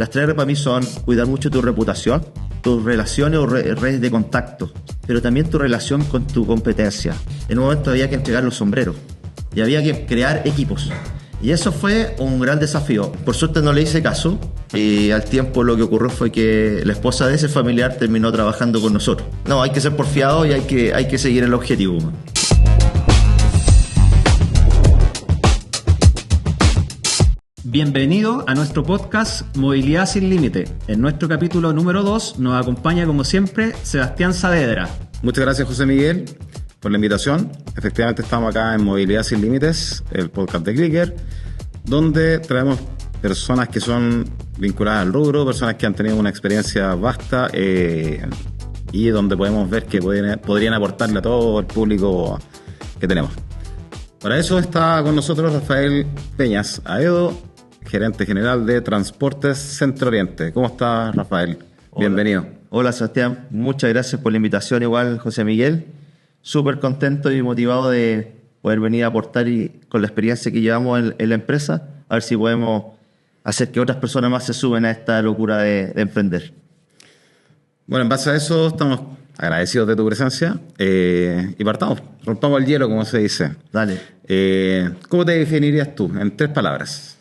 Las 3R para mí son cuidar mucho tu reputación, tus relaciones o redes de contacto, pero también tu relación con tu competencia. En un momento había que entregar los sombreros y había que crear equipos. Y eso fue un gran desafío. Por suerte no le hice caso y al tiempo lo que ocurrió fue que la esposa de ese familiar terminó trabajando con nosotros. No, hay que ser porfiado y hay que seguir el objetivo. Bienvenido a nuestro podcast Movilidad Sin Límite. En nuestro capítulo número 2 nos acompaña como siempre Sebastián Saavedra. Muchas gracias José Miguel por la invitación. Efectivamente estamos acá en Movilidad Sin Límites, el podcast de Clicker, donde traemos personas que son vinculadas al rubro, personas que han tenido una experiencia vasta y donde podemos ver que podrían aportarle a todo el público que tenemos. Para eso está con nosotros Rafael Peñas Aedo, gerente general de Transportes Centro Oriente. ¿Cómo estás, Rafael? Bienvenido. Hola, Sebastián. Muchas gracias por la invitación. Igual, José Miguel. Súper contento y motivado de poder venir a aportar y con la experiencia que llevamos en la empresa, a ver si podemos hacer que otras personas más se suben a esta locura de emprender. Bueno, en base a eso estamos agradecidos de tu presencia y rompamos el hielo, como se dice. Dale. ¿Cómo te definirías tú en 3 palabras?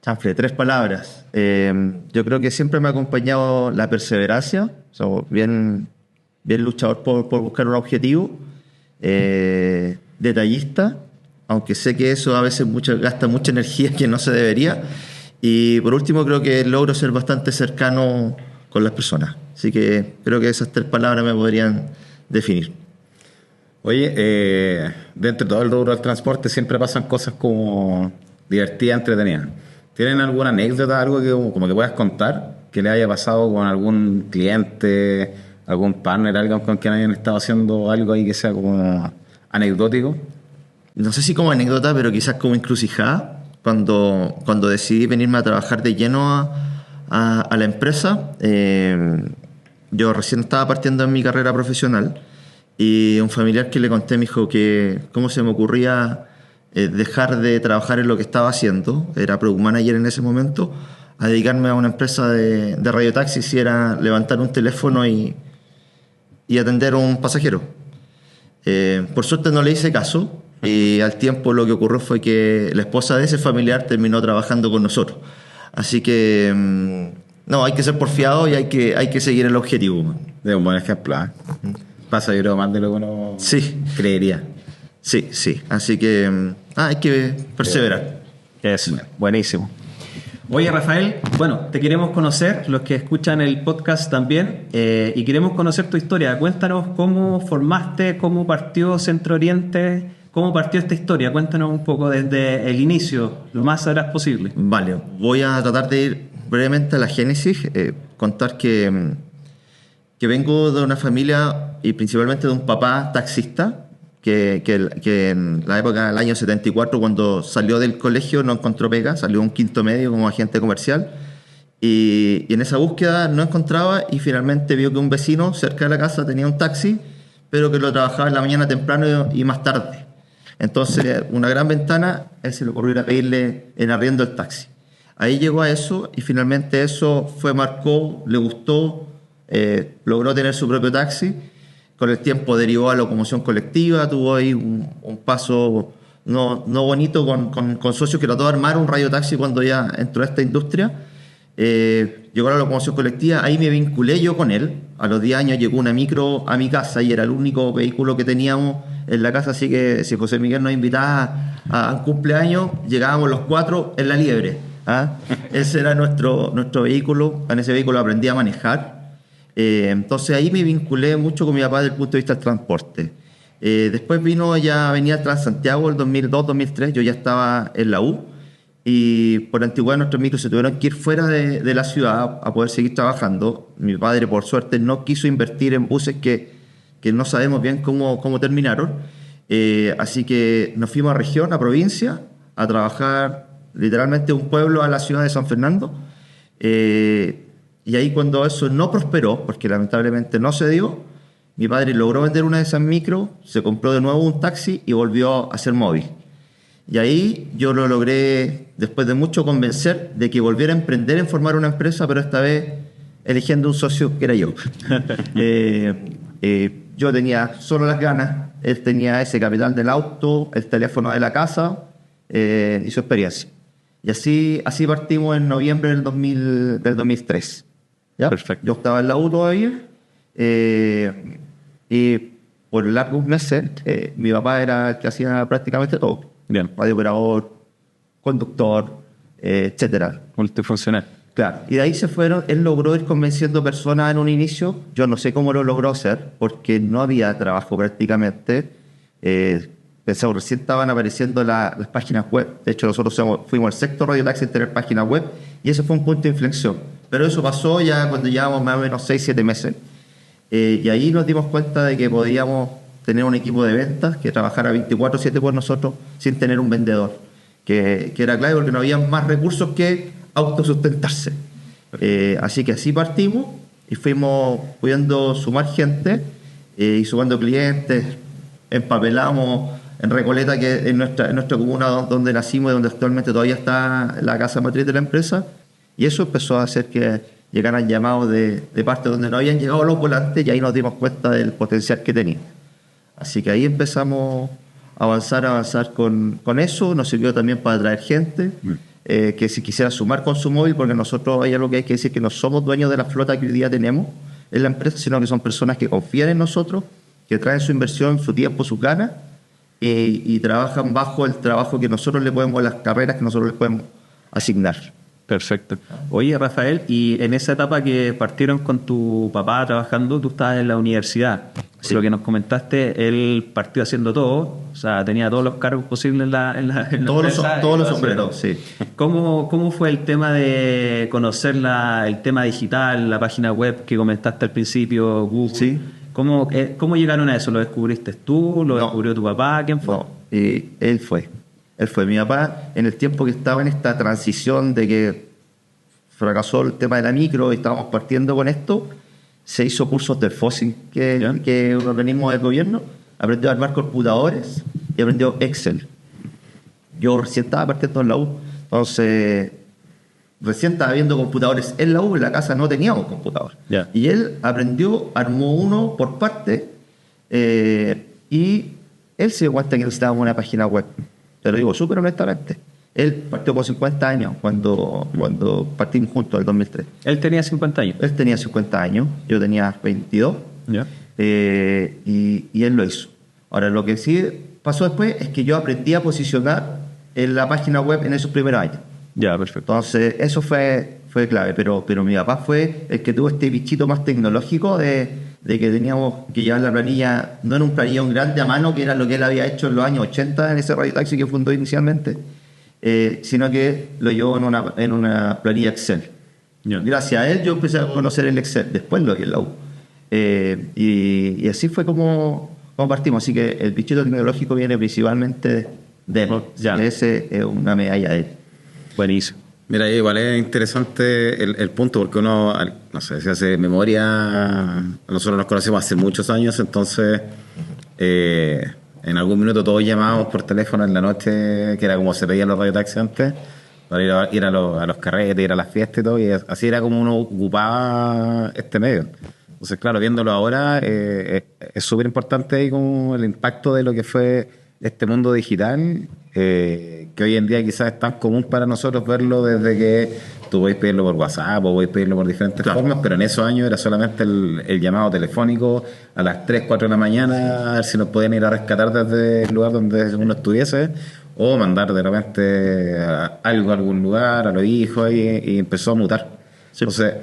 Chanfle, 3 palabras. Yo creo que siempre me ha acompañado la perseverancia, bien luchador por buscar un objetivo, detallista, aunque sé que eso a veces gasta mucha energía que no se debería, y por último creo que logro ser bastante cercano con las personas. Así que creo que esas 3 palabras me podrían definir. Oye, dentro de todo el rubro del transporte siempre pasan cosas como divertidas, entretenidas. ¿Tienen alguna anécdota, algo que como que puedas contar que le haya pasado con algún cliente, algún partner, alguien con quien hayan estado haciendo algo ahí que sea como anecdótico? No sé si como anécdota, pero quizás como encrucijada. Cuando decidí venirme a trabajar de lleno a la empresa, yo recién estaba partiendo en mi carrera profesional y un familiar que le conté me dijo que cómo se me ocurría dejar de trabajar en lo que estaba haciendo, era product manager en ese momento, a dedicarme a una empresa de radiotaxi, si era levantar un teléfono y atender a un pasajero. Por suerte no le hice caso y al tiempo lo que ocurrió fue que la esposa de ese familiar terminó trabajando con nosotros. Así que no, hay que ser porfiado y hay que seguir el objetivo. De un buen ejemplo, ¿eh? Pasa, yo creo, más de lo que uno creería. Sí. Así que hay que perseverar. Eso, buenísimo. Oye, Rafael, bueno, te queremos conocer, los que escuchan el podcast también, y queremos conocer tu historia. Cuéntanos cómo formaste, cómo partió Centro Oriente, cómo partió esta historia. Cuéntanos un poco desde el inicio, lo más sabrás posible. Vale, voy a tratar de ir brevemente a la génesis, contar que vengo de una familia y principalmente de un papá taxista, que en la época del año 74, cuando salió del colegio, no encontró pega, salió un quinto medio como agente comercial y en esa búsqueda no encontraba y finalmente vio que un vecino cerca de la casa tenía un taxi, pero que lo trabajaba en la mañana temprano y más tarde. Entonces, una gran ventana, él se le ocurrió ir a pedirle en arriendo el taxi. Ahí llegó a eso y finalmente eso marcó, le gustó, logró tener su propio taxi. Con el tiempo derivó a locomoción colectiva, tuvo ahí un paso no bonito con socios que trató de armar un radiotaxi cuando ya entró a esta industria. Llegó a la locomoción colectiva, ahí me vinculé yo con él. A los 10 años llegó una micro a mi casa y era el único vehículo que teníamos en la casa, así que si José Miguel nos invitaba a un cumpleaños, llegábamos los 4 en la liebre. Ese era nuestro vehículo, en ese vehículo aprendí a manejar. Entonces ahí me vinculé mucho con mi papá desde el punto de vista del transporte. Después venía Transantiago el 2002-2003, yo ya estaba en la U y por antigüedad nuestros micros se tuvieron que ir fuera de la ciudad a poder seguir trabajando. Mi padre, por suerte, no quiso invertir en buses que no sabemos bien cómo terminaron. Así que nos fuimos a región, a provincia, a trabajar literalmente de un pueblo a la ciudad de San Fernando. Y ahí cuando eso no prosperó, porque lamentablemente no se dio, mi padre logró vender una de esas micros, se compró de nuevo un taxi y volvió a ser móvil. Y ahí yo lo logré, después de mucho, convencer de que volviera a emprender en formar una empresa, pero esta vez eligiendo un socio que era yo. Yo tenía solo las ganas, él tenía ese capital del auto, el teléfono de la casa y su experiencia. Y así partimos en noviembre del 2003. ¿Ya? Perfecto. Yo estaba en la U todavía y por largos meses mi papá era el que hacía prácticamente todo. Bien. Radiooperador, conductor, etcétera. Multifuncional. Claro, y de ahí se fueron, él logró ir convenciendo personas en un inicio, yo no sé cómo lo logró hacer, porque no había trabajo prácticamente, pensamos, recién estaban apareciendo las páginas web, de hecho nosotros fuimos el sexto radiotaxi en tener página web, y ese fue un punto de inflexión, pero eso pasó ya cuando llevábamos más o menos 6-7 meses, y ahí nos dimos cuenta de que podíamos tener un equipo de ventas que trabajara 24/7 por nosotros sin tener un vendedor, que era clave porque no había más recursos que autosustentarse. Así que así partimos y fuimos pudiendo sumar gente y sumando clientes. Empapelamos en Recoleta, que es nuestra comuna donde nacimos y donde actualmente todavía está la casa matriz de la empresa, y eso empezó a hacer que llegaran llamados de parte donde no habían llegado los volantes, y ahí nos dimos cuenta del potencial que tenía. Así que ahí empezamos a avanzar con eso. Nos sirvió también para atraer gente que si quisiera sumar con su móvil, porque nosotros hay algo que hay que decir, que no somos dueños de la flota que hoy día tenemos en la empresa, sino que son personas que confían en nosotros, que traen su inversión, su tiempo, sus ganas, y trabajan bajo el trabajo que nosotros le podemos, las carreras que nosotros les podemos asignar. Perfecto. Oye, Rafael, y en esa etapa que partieron con tu papá trabajando, tú estabas en la universidad. Sí. Lo que nos comentaste, él partió haciendo todo, o sea, tenía todos los cargos posibles en la empresa, todos los sombreros, sí. ¿Cómo fue el tema de conocer el tema digital, la página web que comentaste al principio, Google? Sí. ¿Cómo llegaron a eso? ¿Lo descubriste tú? ¿Lo descubrió tu papá? ¿Quién fue? No, él fue. Mi papá, en el tiempo que estaba en esta transición de que fracasó el tema de la micro y estábamos partiendo con esto, se hizo cursos del FOSIN, que es un organismo del gobierno, aprendió a armar computadores y aprendió Excel. Yo recién estaba partiendo en la U, entonces recién estaba viendo computadores en la U, en la casa no teníamos computador. Yeah. Y él aprendió, armó uno por parte, y él se dio cuenta que necesitábamos una página web. Te lo digo súper honestamente. Él partió con 50 años cuando partimos juntos en el 2003. Él tenía 50 años. Él tenía 50 años, yo tenía 22, Yeah. y él lo hizo. Ahora, lo que sí pasó después es que yo aprendí a posicionar en la página web en esos primeros años. Ya, perfecto. Entonces, eso fue clave, pero mi papá fue el que tuvo este bichito más tecnológico de que teníamos que llevar la planilla, no en un planillón grande a mano, que era lo que él había hecho en los años 80 en ese radiotaxi que fundó inicialmente, sino que lo llevó en una planilla Excel. Yeah. Gracias a él yo empecé a conocer el Excel, después lo vi en la U. Y así fue como partimos, así que el bichito tecnológico viene principalmente de él. Ya. Ese es una medalla de él. Buenísimo. Mira, igual es interesante el punto, porque uno, no sé, si hace memoria, nosotros nos conocemos hace muchos años, entonces en algún minuto todos llamábamos por teléfono en la noche, que era como se pedían los radiotaxis antes, para ir a los carretes, ir a las fiestas y todo, y así era como uno ocupaba este medio. Entonces, claro, viéndolo ahora, es súper importante ahí como el impacto de lo que fue este mundo digital, que hoy en día quizás es tan común para nosotros verlo desde que tú podés pedirlo por WhatsApp o podés pedirlo por diferentes formas, pero en esos años era solamente el llamado telefónico a las 3, 4 de la mañana, a ver si nos podían ir a rescatar desde el lugar donde uno estuviese, o mandar de repente algo a algún lugar, a los hijos, y empezó a mutar. Sí. Entonces,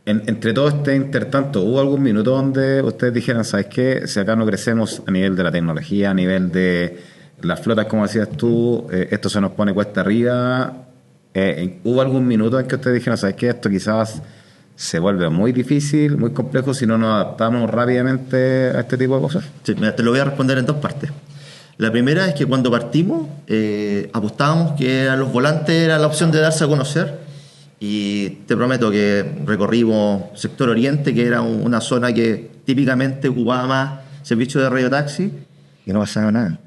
entre todo este intertanto, ¿hubo algún minuto donde ustedes dijeran, ¿sabes qué? Si acá no crecemos a nivel de la tecnología, a nivel de las flotas, como decías tú, esto se nos pone cuesta arriba? ¿Hubo algún minuto en que ustedes dijeran, ¿sabes qué? Esto quizás se vuelve muy difícil, muy complejo si no nos adaptamos rápidamente a este tipo de cosas? Sí, mira, te lo voy a responder en dos partes. La primera es que cuando partimos apostábamos que a los volantes era la opción de darse a conocer, y te prometo que recorrimos sector oriente, que era una zona que típicamente ocupaba más servicio de radiotaxi, y no pasaba nada.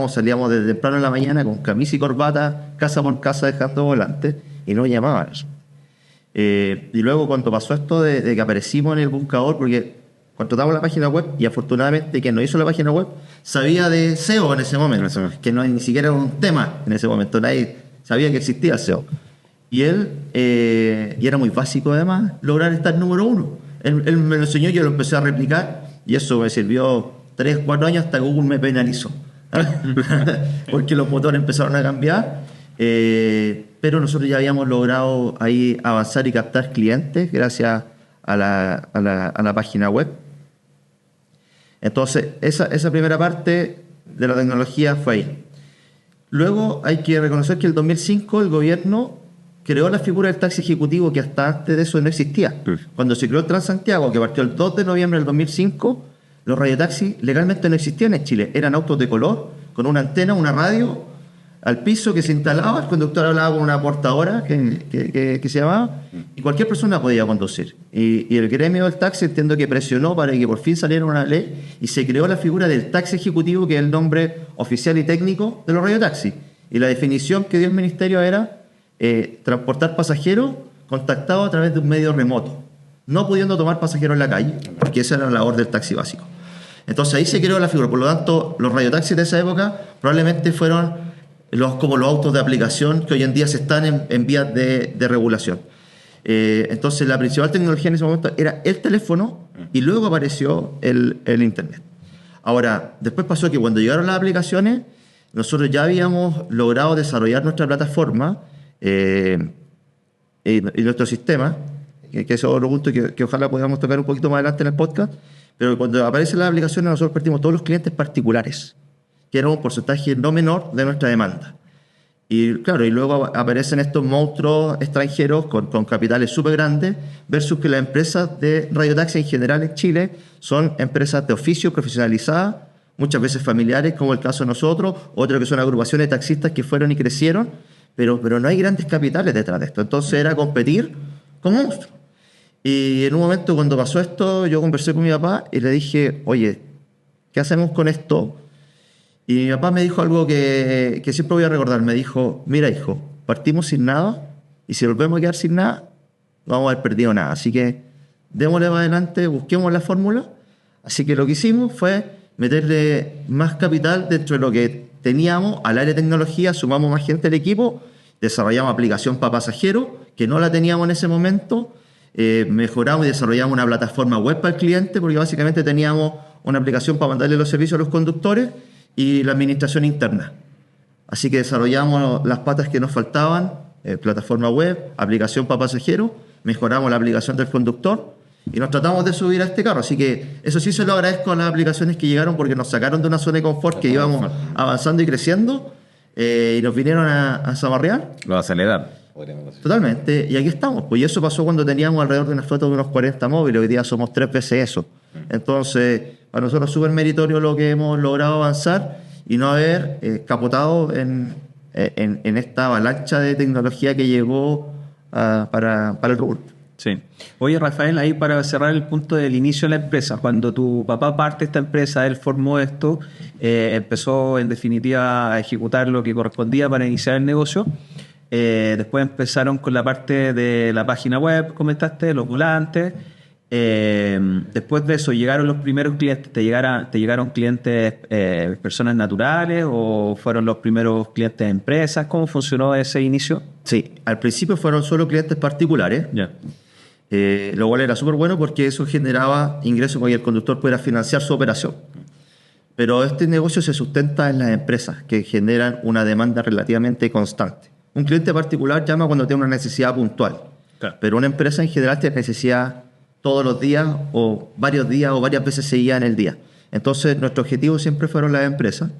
Salíamos desde temprano en la mañana con camisa y corbata, casa por casa dejando volantes, y no llamaban eso. Y luego cuando pasó esto de que aparecimos en el buscador, porque contratamos la página web, y afortunadamente quien nos hizo la página web sabía de SEO en ese momento, que no ni siquiera era un tema en ese momento, nadie sabía que existía el SEO. Y él, y era muy básico además, lograr estar número 1. Él me lo enseñó, yo lo empecé a replicar, y eso me sirvió 3, 4 años hasta que Google me penalizó. Porque los motores empezaron a cambiar, pero nosotros ya habíamos logrado ahí avanzar y captar clientes gracias a la página web. Entonces, esa primera parte de la tecnología fue ahí. Luego hay que reconocer que en el 2005 el gobierno creó la figura del taxi ejecutivo, que hasta antes de eso no existía. Cuando se creó el Transantiago, que partió el 2 de noviembre del 2005, los radiotaxis legalmente no existían en Chile. Eran autos de color, con una antena, una radio al piso que se instalaba, el conductor hablaba con una portadora que se llamaba, y cualquier persona podía conducir. Y el gremio del taxi, entiendo que presionó para que por fin saliera una ley, y se creó la figura del taxi ejecutivo, que es el nombre oficial y técnico de los radiotaxis. Y la definición que dio el ministerio era transportar pasajeros contactados a través de un medio remoto, no pudiendo tomar pasajeros en la calle, porque esa era la labor del taxi básico. Entonces ahí se creó la figura. Por lo tanto, los radiotaxis de esa época probablemente fueron como los autos de aplicación que hoy en día se están en vías de regulación. Entonces la principal tecnología en ese momento era el teléfono, y luego apareció el Internet. Ahora, después pasó que cuando llegaron las aplicaciones, nosotros ya habíamos logrado desarrollar nuestra plataforma y nuestro sistema, que es otro punto que ojalá podamos tocar un poquito más adelante en el podcast. Pero cuando aparecen las aplicaciones, nosotros partimos todos los clientes particulares, que era un porcentaje no menor de nuestra demanda. Y claro, y luego aparecen estos monstruos extranjeros con capitales súper grandes, versus que las empresas de radiotaxi en general en Chile son empresas de oficio profesionalizadas, muchas veces familiares, como el caso de nosotros, otros que son agrupaciones de taxistas que fueron y crecieron, pero no hay grandes capitales detrás de esto. Entonces era competir con monstruos. Y en un momento cuando pasó esto, yo conversé con mi papá y le dije, oye, ¿qué hacemos con esto? Y mi papá me dijo algo que siempre voy a recordar. Me dijo, mira hijo, partimos sin nada, y si volvemos a quedar sin nada, no vamos a haber perdido nada. Así que démosle más adelante, busquemos la fórmula. Así que lo que hicimos fue meterle más capital dentro de lo que teníamos al área de tecnología, sumamos más gente al equipo, desarrollamos aplicación para pasajeros, que no la teníamos en ese momento, mejoramos y desarrollamos una plataforma web para el cliente, porque básicamente teníamos una aplicación para mandarle los servicios a los conductores y la administración interna. Así que desarrollamos las patas que nos faltaban, plataforma web, aplicación para pasajeros, mejoramos la aplicación del conductor y nos tratamos de subir a este carro. Así que eso sí se lo agradezco a las aplicaciones que llegaron, porque nos sacaron de una zona de confort que íbamos avanzando y creciendo, y nos vinieron a zamarrear. Lo acelerar. Totalmente, y aquí estamos. Pues, y eso pasó cuando teníamos alrededor de una flota de unos 40 móviles, hoy día somos 3 veces eso. Entonces, para nosotros es súper meritorio lo que hemos logrado avanzar y no haber capotado en esta avalancha de tecnología que llegó para el rubro. Sí. Oye, Rafael, ahí para cerrar el punto del inicio de la empresa, cuando tu papá parte de esta empresa, él formó esto, empezó en definitiva a ejecutar lo que correspondía para iniciar el negocio. Después empezaron con la parte de la página web, comentaste, los volantes. Después de eso, ¿llegaron los primeros clientes? ¿Te llegaron clientes, personas naturales, o fueron los primeros clientes de empresas? ¿Cómo funcionó ese inicio? Sí, al principio fueron solo clientes particulares. Yeah. Lo cual era súper bueno porque eso generaba ingresos para que el conductor pudiera financiar su operación. Pero este negocio se sustenta en las empresas, que generan una demanda relativamente constante. Un cliente particular llama cuando tiene una necesidad puntual, claro, pero una empresa en general tiene necesidad todos los días o varias veces seguidas en el día. Entonces nuestro objetivo siempre fueron las empresas.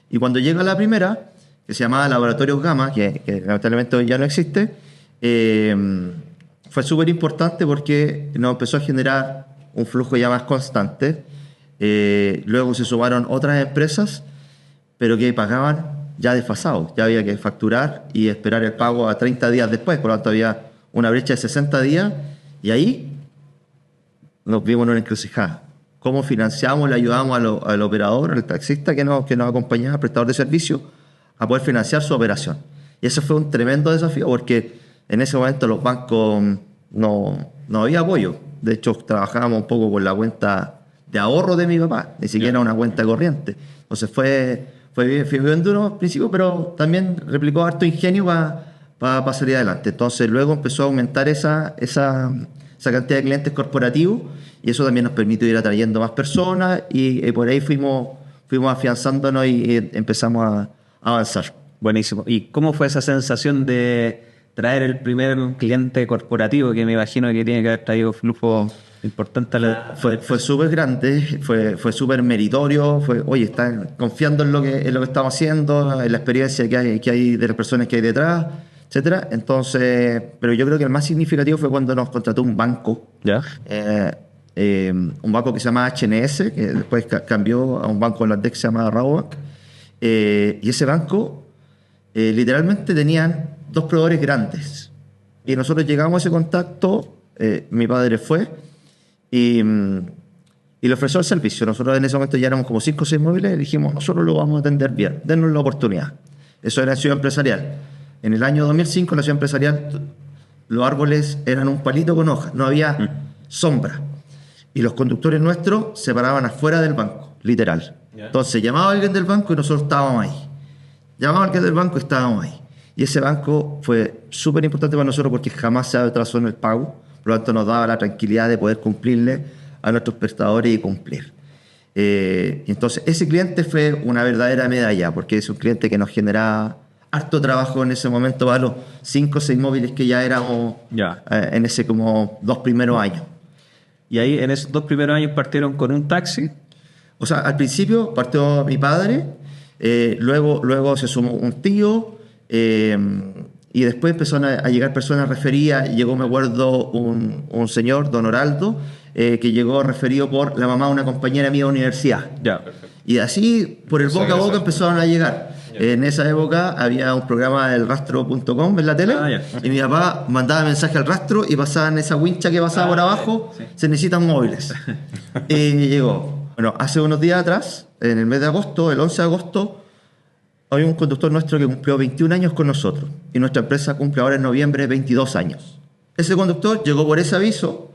Y cuando llega la primera, que se llamaba Laboratorios Gama, que lamentablemente hoy ya no existe, fue súper importante porque nos empezó a generar un flujo ya más constante. Luego se sumaron otras empresas, pero que pagaban ya desfasados. Ya había que facturar y esperar el pago a 30 días después. Por lo tanto, había una brecha de 60 días y ahí nos vimos en una encrucijada. cómo financiamos, le ayudamos al operador, al taxista que nos acompañaba, al prestador de servicio, a poder financiar su operación. Y eso fue un tremendo desafío porque en ese momento los bancos no había apoyo. De hecho, trabajábamos un poco con la cuenta de ahorro de mi papá, ni siquiera una cuenta corriente. Entonces fue bien duro al principio, pero también replicó harto ingenio para salir adelante. Entonces luego empezó a aumentar esa cantidad de clientes corporativos y eso también nos permitió ir atrayendo más personas y por ahí fuimos afianzándonos y empezamos a avanzar. Buenísimo. ¿Y cómo fue esa sensación de traer el primer cliente corporativo, que me imagino que tiene que haber traído flujo importante? Fue súper grande, fue súper meritorio, oye, están confiando en lo que estamos haciendo, en la experiencia que hay de las personas que hay detrás, etcétera. Entonces, pero yo creo que el más significativo fue cuando nos contrató un banco. ¿Ya? Un banco que se llama HNS, que después cambió a un banco holandés que se llama Rabobank. Y ese banco literalmente tenían 2 proveedores grandes. Y nosotros llegamos a ese contacto, mi padre fue y le ofreció el servicio. Nosotros en ese momento ya éramos como 5 o 6 móviles y dijimos, nosotros lo vamos a atender bien, denos la oportunidad. Eso era en Ciudad Empresarial. En el año 2005 en la Ciudad Empresarial los árboles eran un palito con hojas, no había sombra. Y los conductores nuestros se paraban afuera del banco, literal. Entonces llamaba a alguien del banco y nosotros estábamos ahí. Llamaba a alguien del banco y estábamos ahí. Y ese banco fue súper importante para nosotros porque jamás se atrasó en el pago. Por lo tanto, nos daba la tranquilidad de poder cumplirle a nuestros prestadores y cumplir. Entonces, ese cliente fue una verdadera medalla porque es un cliente que nos generaba harto trabajo en ese momento para los 5 o 6 móviles que ya éramos en ese como 2 primeros años. Y ahí, en esos 2 primeros años, partieron con un taxi. O sea, al principio partió mi padre, luego se sumó un tío, y después empezaron a llegar personas referidas. Llegó, me acuerdo, un señor, don Oraldo, que llegó referido por la mamá de una compañera mía de universidad. Y así, por el boca a boca, empezaron a llegar. En esa época había un programa del rastro.com en la tele, y mi papá mandaba mensaje al rastro y pasaban esa wincha que pasaba por abajo, se necesitan móviles. Y llegó. Bueno, hace unos días atrás, en el mes de agosto, el 11 de agosto, hay un conductor nuestro que cumplió 21 años con nosotros y nuestra empresa cumple ahora en noviembre 22 años. Ese conductor llegó por ese aviso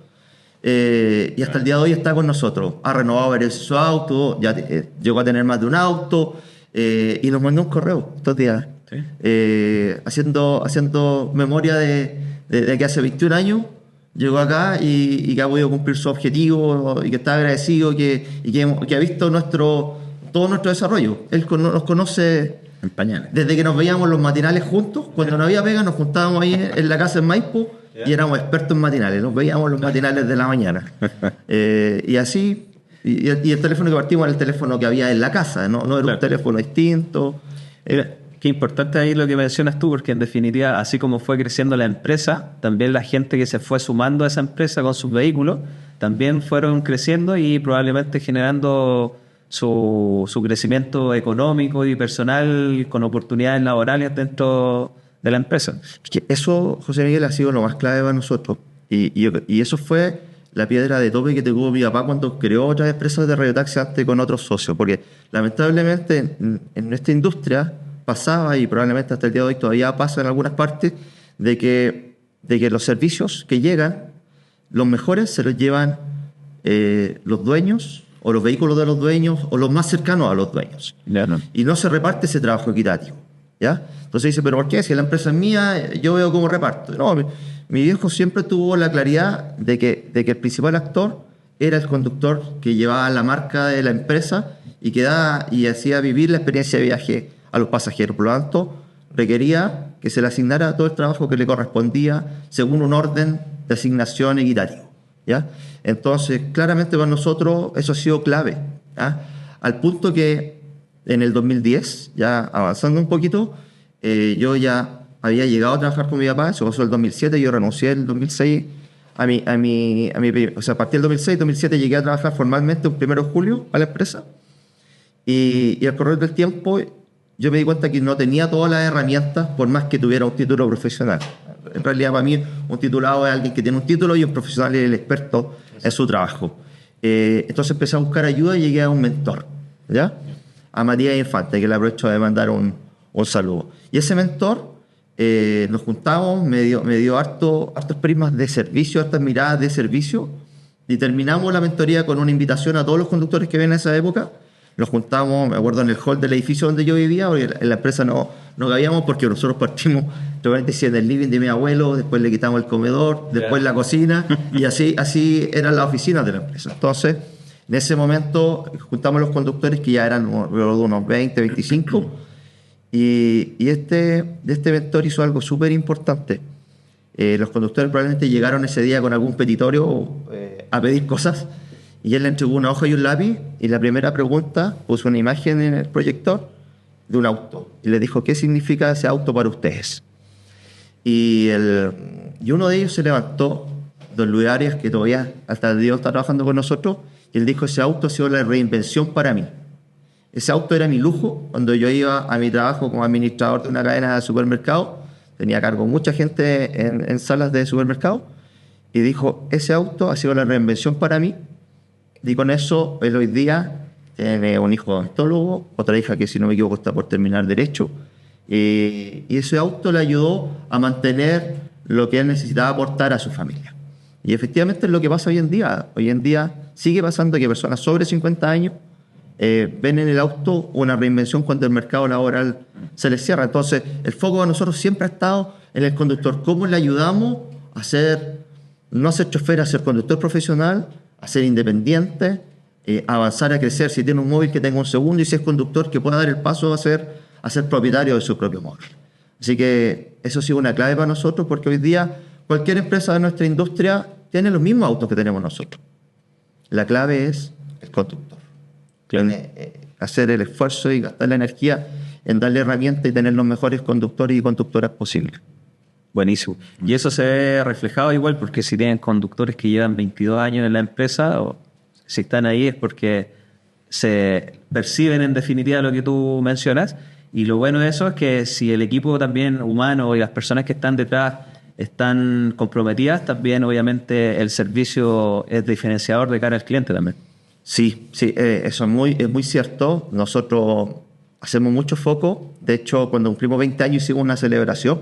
y hasta el día de hoy está con nosotros. Ha renovado varios su auto, ya llegó a tener más de un auto y nos mandó un correo estos días haciendo memoria de que hace 21 años llegó acá y que ha podido cumplir su objetivo y que está agradecido y que ha visto todo nuestro desarrollo. Él nos conoce en pañales. Desde que nos veíamos los matinales juntos. Cuando no había pega nos juntábamos ahí en la casa en Maipo y éramos expertos en matinales. Nos veíamos los matinales de la mañana. Y así, y el teléfono que partimos era el teléfono que había en la casa, no era un teléfono distinto. Qué importante ahí lo que mencionas tú, porque en definitiva, así como fue creciendo la empresa, también la gente que se fue sumando a esa empresa con sus vehículos, también fueron creciendo y probablemente generando su crecimiento económico y personal con oportunidades laborales dentro de la empresa. Que eso, José Miguel, ha sido lo más clave para nosotros. Y eso fue la piedra de tope que tuvo mi papá cuando creó otras empresas de radiotaxi antes con otros socios. Porque lamentablemente en nuestra industria pasaba, y probablemente hasta el día de hoy todavía pasa en algunas partes, de que los servicios que llegan, los mejores se los llevan los dueños o los vehículos de los dueños o los más cercanos a los dueños. Y no se reparte ese trabajo equitativo, ¿ya? Entonces dice, ¿pero por qué? Si la empresa es mía, yo veo cómo reparto. No, mi viejo siempre tuvo la claridad de que el principal actor era el conductor que llevaba la marca de la empresa y hacía vivir la experiencia de viaje a los pasajeros. Por lo tanto, requería que se le asignara todo el trabajo que le correspondía según un orden de asignación equitativo, ¿ya? Entonces, claramente para nosotros eso ha sido clave, ¿ya? Al punto que en el 2010, ya avanzando un poquito, yo ya había llegado a trabajar con mi papá. Eso pasó el 2007, yo renuncié el 2006 o sea, a partir del 2006, 2007 llegué a trabajar formalmente un 1 de julio a la empresa y al correr del tiempo yo me di cuenta que no tenía todas las herramientas por más que tuviera un título profesional. En realidad para mí un titulado es alguien que tiene un título y un profesional es el experto en su trabajo. Entonces empecé a buscar ayuda y llegué a un mentor, ¿ya? A Matías Infante, que le aprovecho de mandar un saludo. Y ese mentor, nos juntamos, me dio hartos prismas de servicio, hartas miradas de servicio, y terminamos la mentoría con una invitación a todos los conductores que ven en esa época. Nos juntamos, me acuerdo, en el hall del edificio donde yo vivía, porque en la empresa no cabíamos, porque nosotros partimos en el living de mi abuelo, después le quitamos el comedor, después la cocina, y así eran las oficinas de la empresa. Entonces, en ese momento juntamos los conductores, que ya eran unos 20, 25, y este mentor hizo algo súper importante. Los conductores probablemente llegaron ese día con algún petitorio a pedir cosas, y él le entregó una hoja y un lápiz, y la primera pregunta puso una imagen en el proyector de un auto, y le dijo: ¿qué significa ese auto para ustedes? Y uno de ellos se levantó, don Luis Arias, que todavía hasta el día de hoy está trabajando con nosotros, y él dijo: ese auto ha sido la reinvención para mí. Ese auto era mi lujo cuando yo iba a mi trabajo como administrador de una cadena de supermercados. Tenía a cargo mucha gente en salas de supermercado, y dijo: ese auto ha sido la reinvención para mí. Y con eso, él hoy día tiene un hijo odontólogo, otra hija que, si no me equivoco, está por terminar Derecho, y ese auto le ayudó a mantener lo que él necesitaba aportar a su familia. Y efectivamente es lo que pasa hoy en día. Hoy en día sigue pasando que personas sobre 50 años ven en el auto una reinvención cuando el mercado laboral se les cierra. Entonces, el foco de nosotros siempre ha estado en el conductor. ¿Cómo le ayudamos a no a ser chofer, a ser conductor profesional, a ser independiente, a avanzar, a crecer? Si tiene un móvil, que tenga un segundo, y si es conductor, que pueda dar el paso a ser propietario de su propio móvil. Así que eso ha sido una clave para nosotros, porque hoy día cualquier empresa de nuestra industria tiene los mismos autos que tenemos nosotros. La clave es el conductor. Claro. Hacer el esfuerzo y gastar la energía en darle herramientas y tener los mejores conductores y conductoras posibles. Buenísimo. Y eso se ve reflejado igual, porque si tienen conductores que llevan 22 años en la empresa, o si están ahí, es porque se perciben en definitiva lo que tú mencionas. Y lo bueno de eso es que si el equipo también humano y las personas que están detrás están comprometidas, también obviamente el servicio es diferenciador de cara al cliente también. Sí, eso es muy cierto. Nosotros hacemos mucho foco. De hecho, cuando cumplimos 20 años hicimos una celebración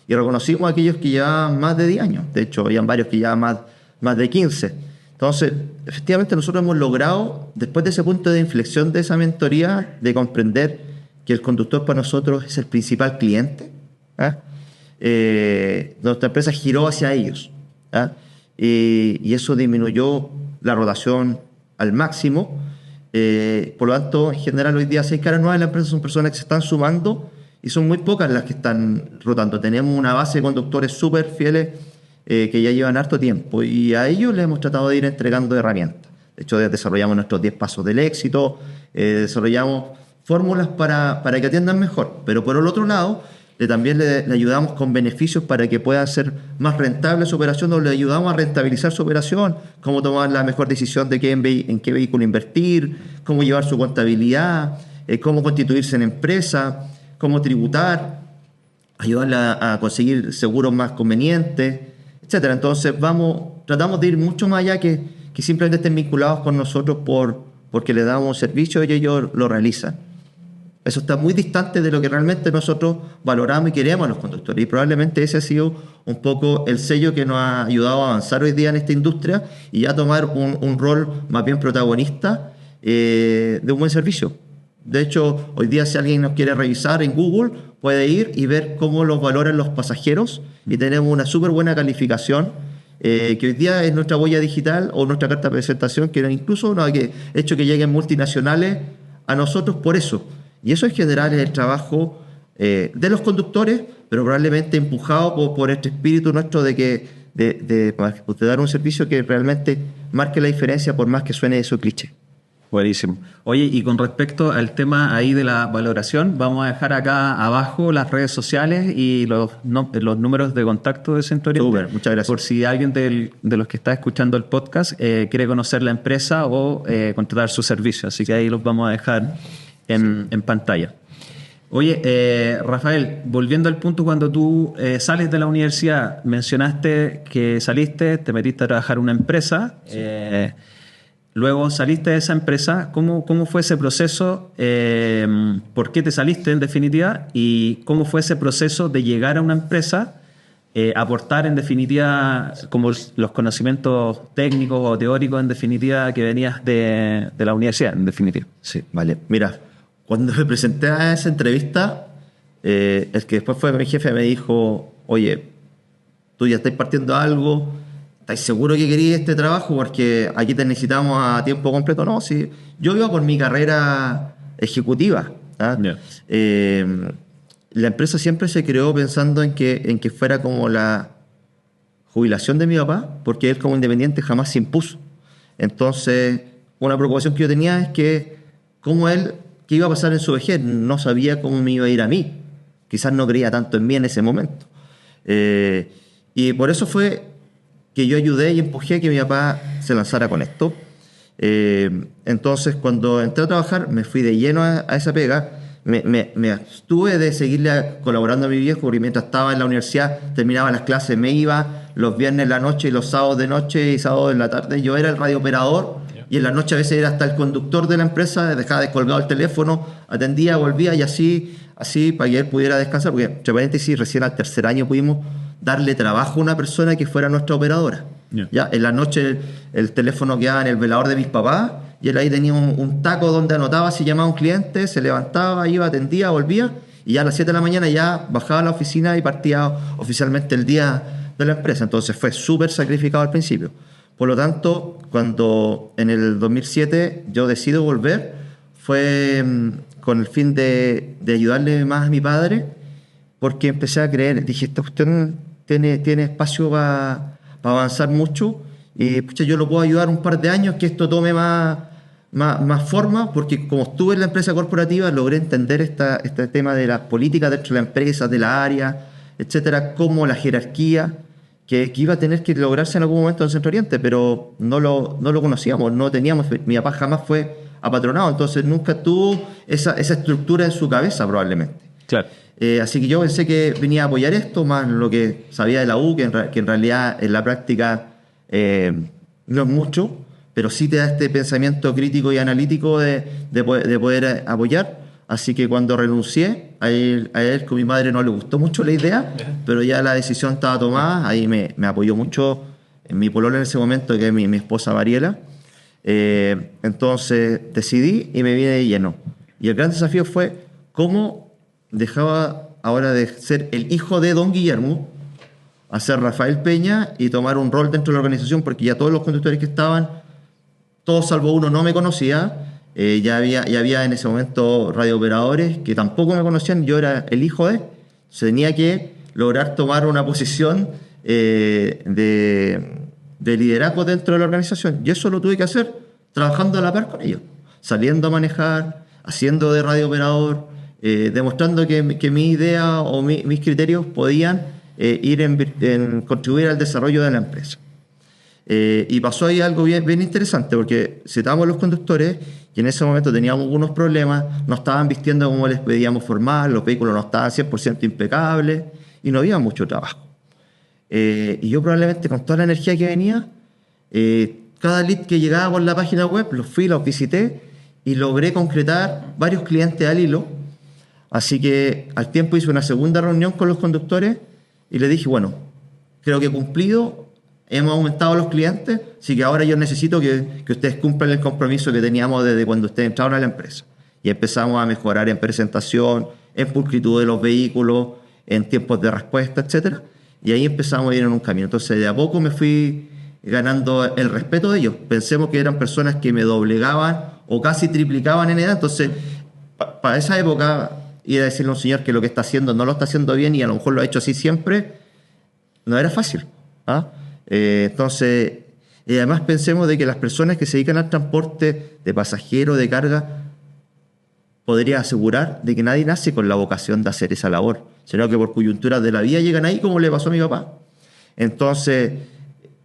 y reconocimos a aquellos que llevaban más de 10 años. De hecho, habían varios que llevaban más de 15. Entonces, efectivamente, nosotros hemos logrado, después de ese punto de inflexión de esa mentoría, de comprender que el conductor para nosotros es el principal cliente. Nuestra empresa giró hacia ellos. Y eso disminuyó la rotación al máximo. Por lo tanto, en general, hoy día 6 caras nuevas en la empresa son personas que se están sumando, y son muy pocas las que están rotando. Tenemos una base de conductores súper fieles que ya llevan harto tiempo, y a ellos les hemos tratado de ir entregando herramientas. De hecho, desarrollamos nuestros 10 pasos del éxito, desarrollamos fórmulas para que atiendan mejor, pero por el otro lado también le ayudamos con beneficios para que pueda ser más rentable su operación, o le ayudamos a rentabilizar su operación, cómo tomar la mejor decisión de en qué vehículo invertir, cómo llevar su contabilidad, cómo constituirse en empresa, cómo tributar, ayudarla a conseguir seguros más convenientes, etcétera. Entonces tratamos de ir mucho más allá que simplemente estén vinculados con nosotros porque le damos servicio y ellos lo realizan. Eso está muy distante de lo que realmente nosotros valoramos y queremos a los conductores. Y probablemente ese ha sido un poco el sello que nos ha ayudado a avanzar hoy día en esta industria y a tomar un rol más bien protagonista de un buen servicio. De hecho, hoy día, si alguien nos quiere revisar en Google, puede ir y ver cómo los valoran los pasajeros, y tenemos una súper buena calificación que hoy día es nuestra huella digital o nuestra carta de presentación, que incluso nos ha hecho que lleguen multinacionales a nosotros por eso. Y eso en general es el trabajo de los conductores, pero probablemente empujado por este espíritu nuestro de dar un servicio que realmente marque la diferencia, por más que suene eso cliché. Buenísimo. Oye, y con respecto al tema ahí de la valoración, vamos a dejar acá abajo las redes sociales y los números de contacto de Centro Oriente. Súper, muchas gracias. Por si alguien de los que está escuchando el podcast quiere conocer la empresa o contratar su servicio. Así que ahí los vamos a dejar en pantalla. Oye, Rafael, volviendo al punto, cuando tú sales de la universidad, mencionaste que saliste, te metiste a trabajar en una empresa. Sí. luego saliste de esa empresa. ¿Cómo fue ese proceso? ¿Por qué te saliste en definitiva? ¿Y cómo fue ese proceso de llegar a una empresa, aportar en definitiva como los conocimientos técnicos o teóricos en definitiva que venías de la universidad en definitiva? Sí, vale. Mira, cuando me presenté a esa entrevista, el que después fue mi jefe me dijo, oye, tú ya estás partiendo algo, ¿estás seguro que querías este trabajo? Porque aquí te necesitamos a tiempo completo. No, sí, yo iba por mi carrera ejecutiva. ¿Ah? Yeah. La empresa siempre se creó pensando en que fuera como la jubilación de mi papá, porque él como independiente jamás se impuso. Entonces, una preocupación que yo tenía es que cómo él, qué iba a pasar en su vejez, no sabía cómo me iba a ir a mí. Quizás no creía tanto en mí en ese momento. Y por eso fue que yo ayudé y empujé a que mi papá se lanzara con esto. Entonces, cuando entré a trabajar, me fui de lleno a esa pega. Me abstuve de seguirle colaborando a mi viejo, porque mientras estaba en la universidad, terminaba las clases, me iba los viernes en la noche y los sábados de noche y sábados en la tarde. Yo era el radiooperador y en la noche a veces era hasta el conductor de la empresa, dejaba descolgado el teléfono, atendía, volvía y así para que él pudiera descansar, porque entre paréntesis, recién al tercer año pudimos darle trabajo a una persona que fuera nuestra operadora. Yeah. Ya, en la noche el teléfono quedaba en el velador de mis papás y él ahí tenía un taco donde anotaba si llamaba un cliente, se levantaba, iba, atendía, volvía y ya a las 7 de la mañana ya bajaba a la oficina y partía oficialmente el día de la empresa. Entonces fue súper sacrificado al principio. Por lo tanto, cuando en el 2007 yo decido volver, fue con el fin de ayudarle más a mi padre, porque empecé a creer, dije, esta cuestión tiene espacio para avanzar mucho y pucha, yo lo puedo ayudar un par de años que esto tome más forma, porque como estuve en la empresa corporativa logré entender este tema de las políticas dentro de la empresa, de la área, etcétera, como la jerarquía que iba a tener que lograrse en algún momento en Centro Oriente, pero no lo conocíamos, no teníamos, mi papá jamás fue apatronado, entonces nunca tuvo esa estructura en su cabeza probablemente. Claro. Así que yo pensé que venía a apoyar esto, más lo que sabía de la U, que en realidad en la práctica no es mucho, pero sí te da este pensamiento crítico y analítico de poder apoyar. Así que cuando renuncié, a él con mi madre no le gustó mucho la idea, pero ya la decisión estaba tomada, ahí me apoyó mucho en mi polola en ese momento, que es mi esposa Mariela. Entonces decidí y me vine de lleno. Y el gran desafío fue cómo dejaba ahora de ser el hijo de don Guillermo a ser Rafael Peña y tomar un rol dentro de la organización, porque ya todos los conductores que estaban, todos salvo uno, no me conocía. Ya había en ese momento radiooperadores que tampoco me conocían, yo era el hijo de. Se tenía que lograr tomar una posición de liderazgo dentro de la organización, y eso lo tuve que hacer trabajando a la par con ellos, saliendo a manejar, haciendo de radiooperador, demostrando que mi idea o mis criterios podían ir en contribuir al desarrollo de la empresa. Y pasó ahí algo bien interesante, porque citábamos los conductores y en ese momento teníamos algunos problemas, no estaban vistiendo como les pedíamos formar, los vehículos no estaban 100% impecables y no había mucho trabajo. Y yo probablemente con toda la energía que venía, cada lead que llegaba por la página web, los visité y logré concretar varios clientes al hilo. Así que al tiempo hice una segunda reunión con los conductores y les dije, bueno, creo que he cumplido, hemos aumentado los clientes, así que ahora yo necesito que ustedes cumplan el compromiso que teníamos desde cuando ustedes entraron a la empresa. Y empezamos a mejorar en presentación, en pulcritud de los vehículos, en tiempos de respuesta, etcétera. Y ahí empezamos a ir en un camino. Entonces, de a poco me fui ganando el respeto de ellos. Pensemos que eran personas que me doblegaban o casi triplicaban en edad. Entonces, para esa época, ir a decirle a un señor que lo que está haciendo no lo está haciendo bien y a lo mejor lo ha hecho así siempre, no era fácil. Entonces, además pensemos de que las personas que se dedican al transporte de pasajeros, de carga, podría asegurar de que nadie nace con la vocación de hacer esa labor, sino que por coyunturas de la vida llegan ahí, como le pasó a mi papá. Entonces,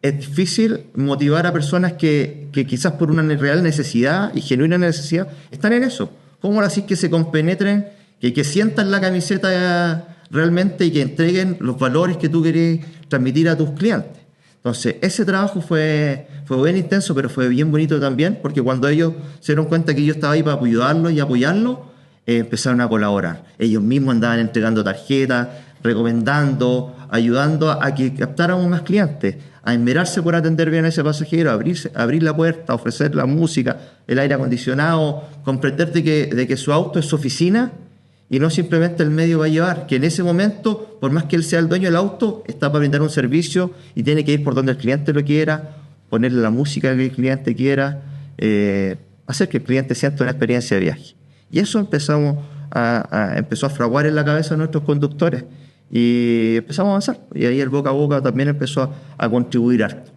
es difícil motivar a personas que quizás por una real necesidad y genuina necesidad están en eso. ¿Cómo así que se compenetren, que sientan la camiseta realmente y que entreguen los valores que tú querés transmitir a tus clientes? Entonces, ese trabajo fue bien intenso, pero fue bien bonito también, porque cuando ellos se dieron cuenta que yo estaba ahí para ayudarlos y apoyarlos, empezaron a colaborar. Ellos mismos andaban entregando tarjetas, recomendando, ayudando a que captáramos más clientes, a esmerarse por atender bien a ese pasajero, abrir la puerta, ofrecer la música, el aire acondicionado, comprender de que su auto es su oficina y no simplemente el medio va a llevar, que en ese momento, por más que él sea el dueño del auto, está para brindar un servicio y tiene que ir por donde el cliente lo quiera, ponerle la música que el cliente quiera, hacer que el cliente sienta una experiencia de viaje. Y eso empezó a fraguar en la cabeza de nuestros conductores y empezamos a avanzar. Y ahí el boca a boca también empezó a contribuir harto.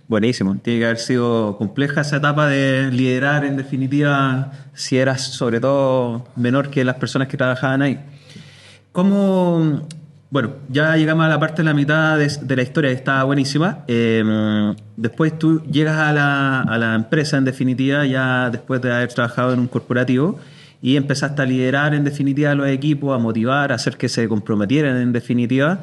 Buenísimo. Tiene que haber sido compleja esa etapa de liderar, en definitiva, si eras sobre todo menor que las personas que trabajaban ahí. ¿Cómo? Bueno, ya llegamos a la parte de la mitad de la historia, está buenísima. Después tú llegas a la empresa, en definitiva, ya después de haber trabajado en un corporativo, y empezaste a liderar, en definitiva, a los equipos, a motivar, a hacer que se comprometieran, en definitiva,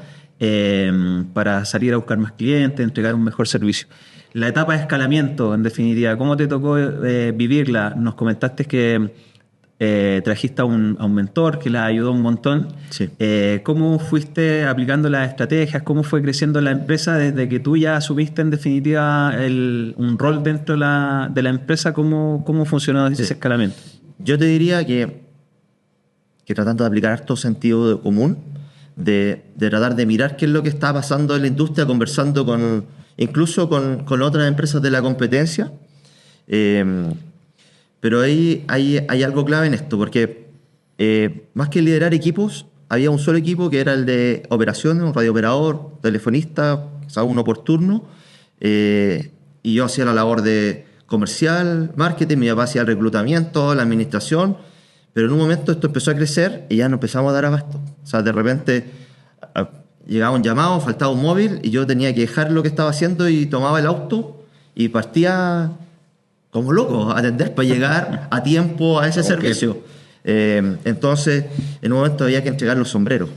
para salir a buscar más clientes, entregar un mejor servicio. La etapa de escalamiento, en definitiva, ¿cómo te tocó vivirla? Nos comentaste que trajiste a un mentor que la ayudó un montón. Sí. ¿Cómo fuiste aplicando las estrategias? ¿Cómo fue creciendo la empresa desde que tú ya asumiste, en definitiva, un rol dentro de la empresa? ¿Cómo funcionó ese escalamiento? Yo te diría que tratando de aplicar harto sentido común, de tratar de mirar qué es lo que está pasando en la industria, conversando incluso con otras empresas de la competencia. Pero hay algo clave en esto, porque más que liderar equipos, había un solo equipo que era el de operaciones, un radiooperador, telefonista, quizás uno por turno, y yo hacía la labor de comercial, marketing, mi papá hacía el reclutamiento, la administración, pero en un momento esto empezó a crecer y ya no empezamos a dar abasto. O sea, de repente llegaba un llamado, faltaba un móvil y yo tenía que dejar lo que estaba haciendo y tomaba el auto y partía como loco a atender para llegar a tiempo a ese servicio. Entonces, en un momento había que entregar los sombreros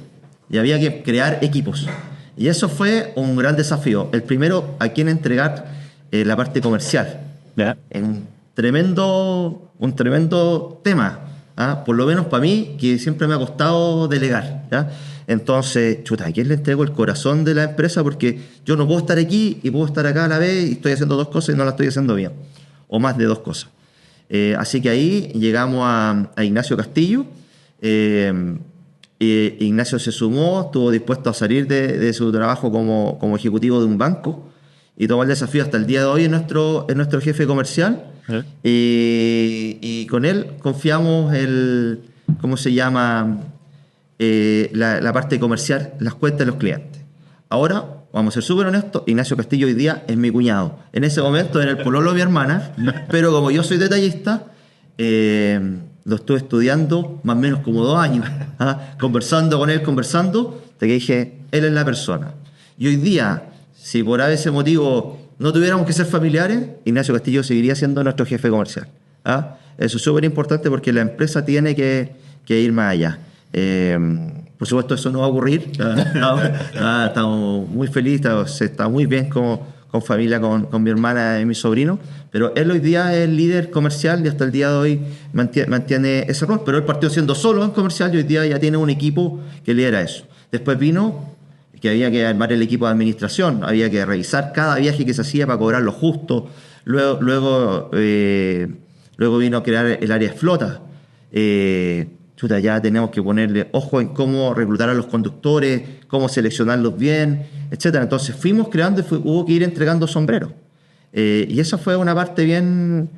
y había que crear equipos. Y eso fue un gran desafío. El primero, a quién entregar la parte comercial. Yeah. Un tremendo tema. ¿Ah? Por lo menos para mí, que siempre me ha costado delegar. ¿Ya? Entonces, chuta, ¿a quién le entrego el corazón de la empresa? Porque yo no puedo estar aquí y puedo estar acá a la vez y estoy haciendo dos cosas y no las estoy haciendo bien. O más de dos cosas. Así que ahí llegamos a Ignacio Castillo. Ignacio se sumó, estuvo dispuesto a salir de su trabajo como ejecutivo de un banco y tomó el desafío hasta el día de hoy en nuestro jefe comercial. Y con él confiamos ¿cómo se llama? La parte comercial, las cuentas de los clientes. Ahora, vamos a ser súper honestos, Ignacio Castillo hoy día es mi cuñado. En ese momento era el pololo de mi hermana, pero como yo soy detallista, lo estuve estudiando más o menos como 2 años, conversando con él, hasta que dije, él es la persona. Y hoy día, si por ese motivo no tuviéramos que ser familiares, Ignacio Castillo seguiría siendo nuestro jefe comercial. Eso es súper importante porque la empresa tiene que ir más allá. Por supuesto, eso no va a ocurrir. Estamos muy felices, está muy bien con familia, con mi hermana y mi sobrino, pero él hoy día es el líder comercial y hasta el día de hoy mantiene ese rol, pero él partió siendo solo en comercial y hoy día ya tiene un equipo que lidera eso. Después vino que había que armar el equipo de administración, había que revisar cada viaje que se hacía para cobrar lo justo, luego vino a crear el área de flota. Ya tenemos que ponerle ojo en cómo reclutar a los conductores, cómo seleccionarlos bien, etcétera. Entonces fuimos creando y hubo que ir entregando sombreros. Y esa fue una parte bien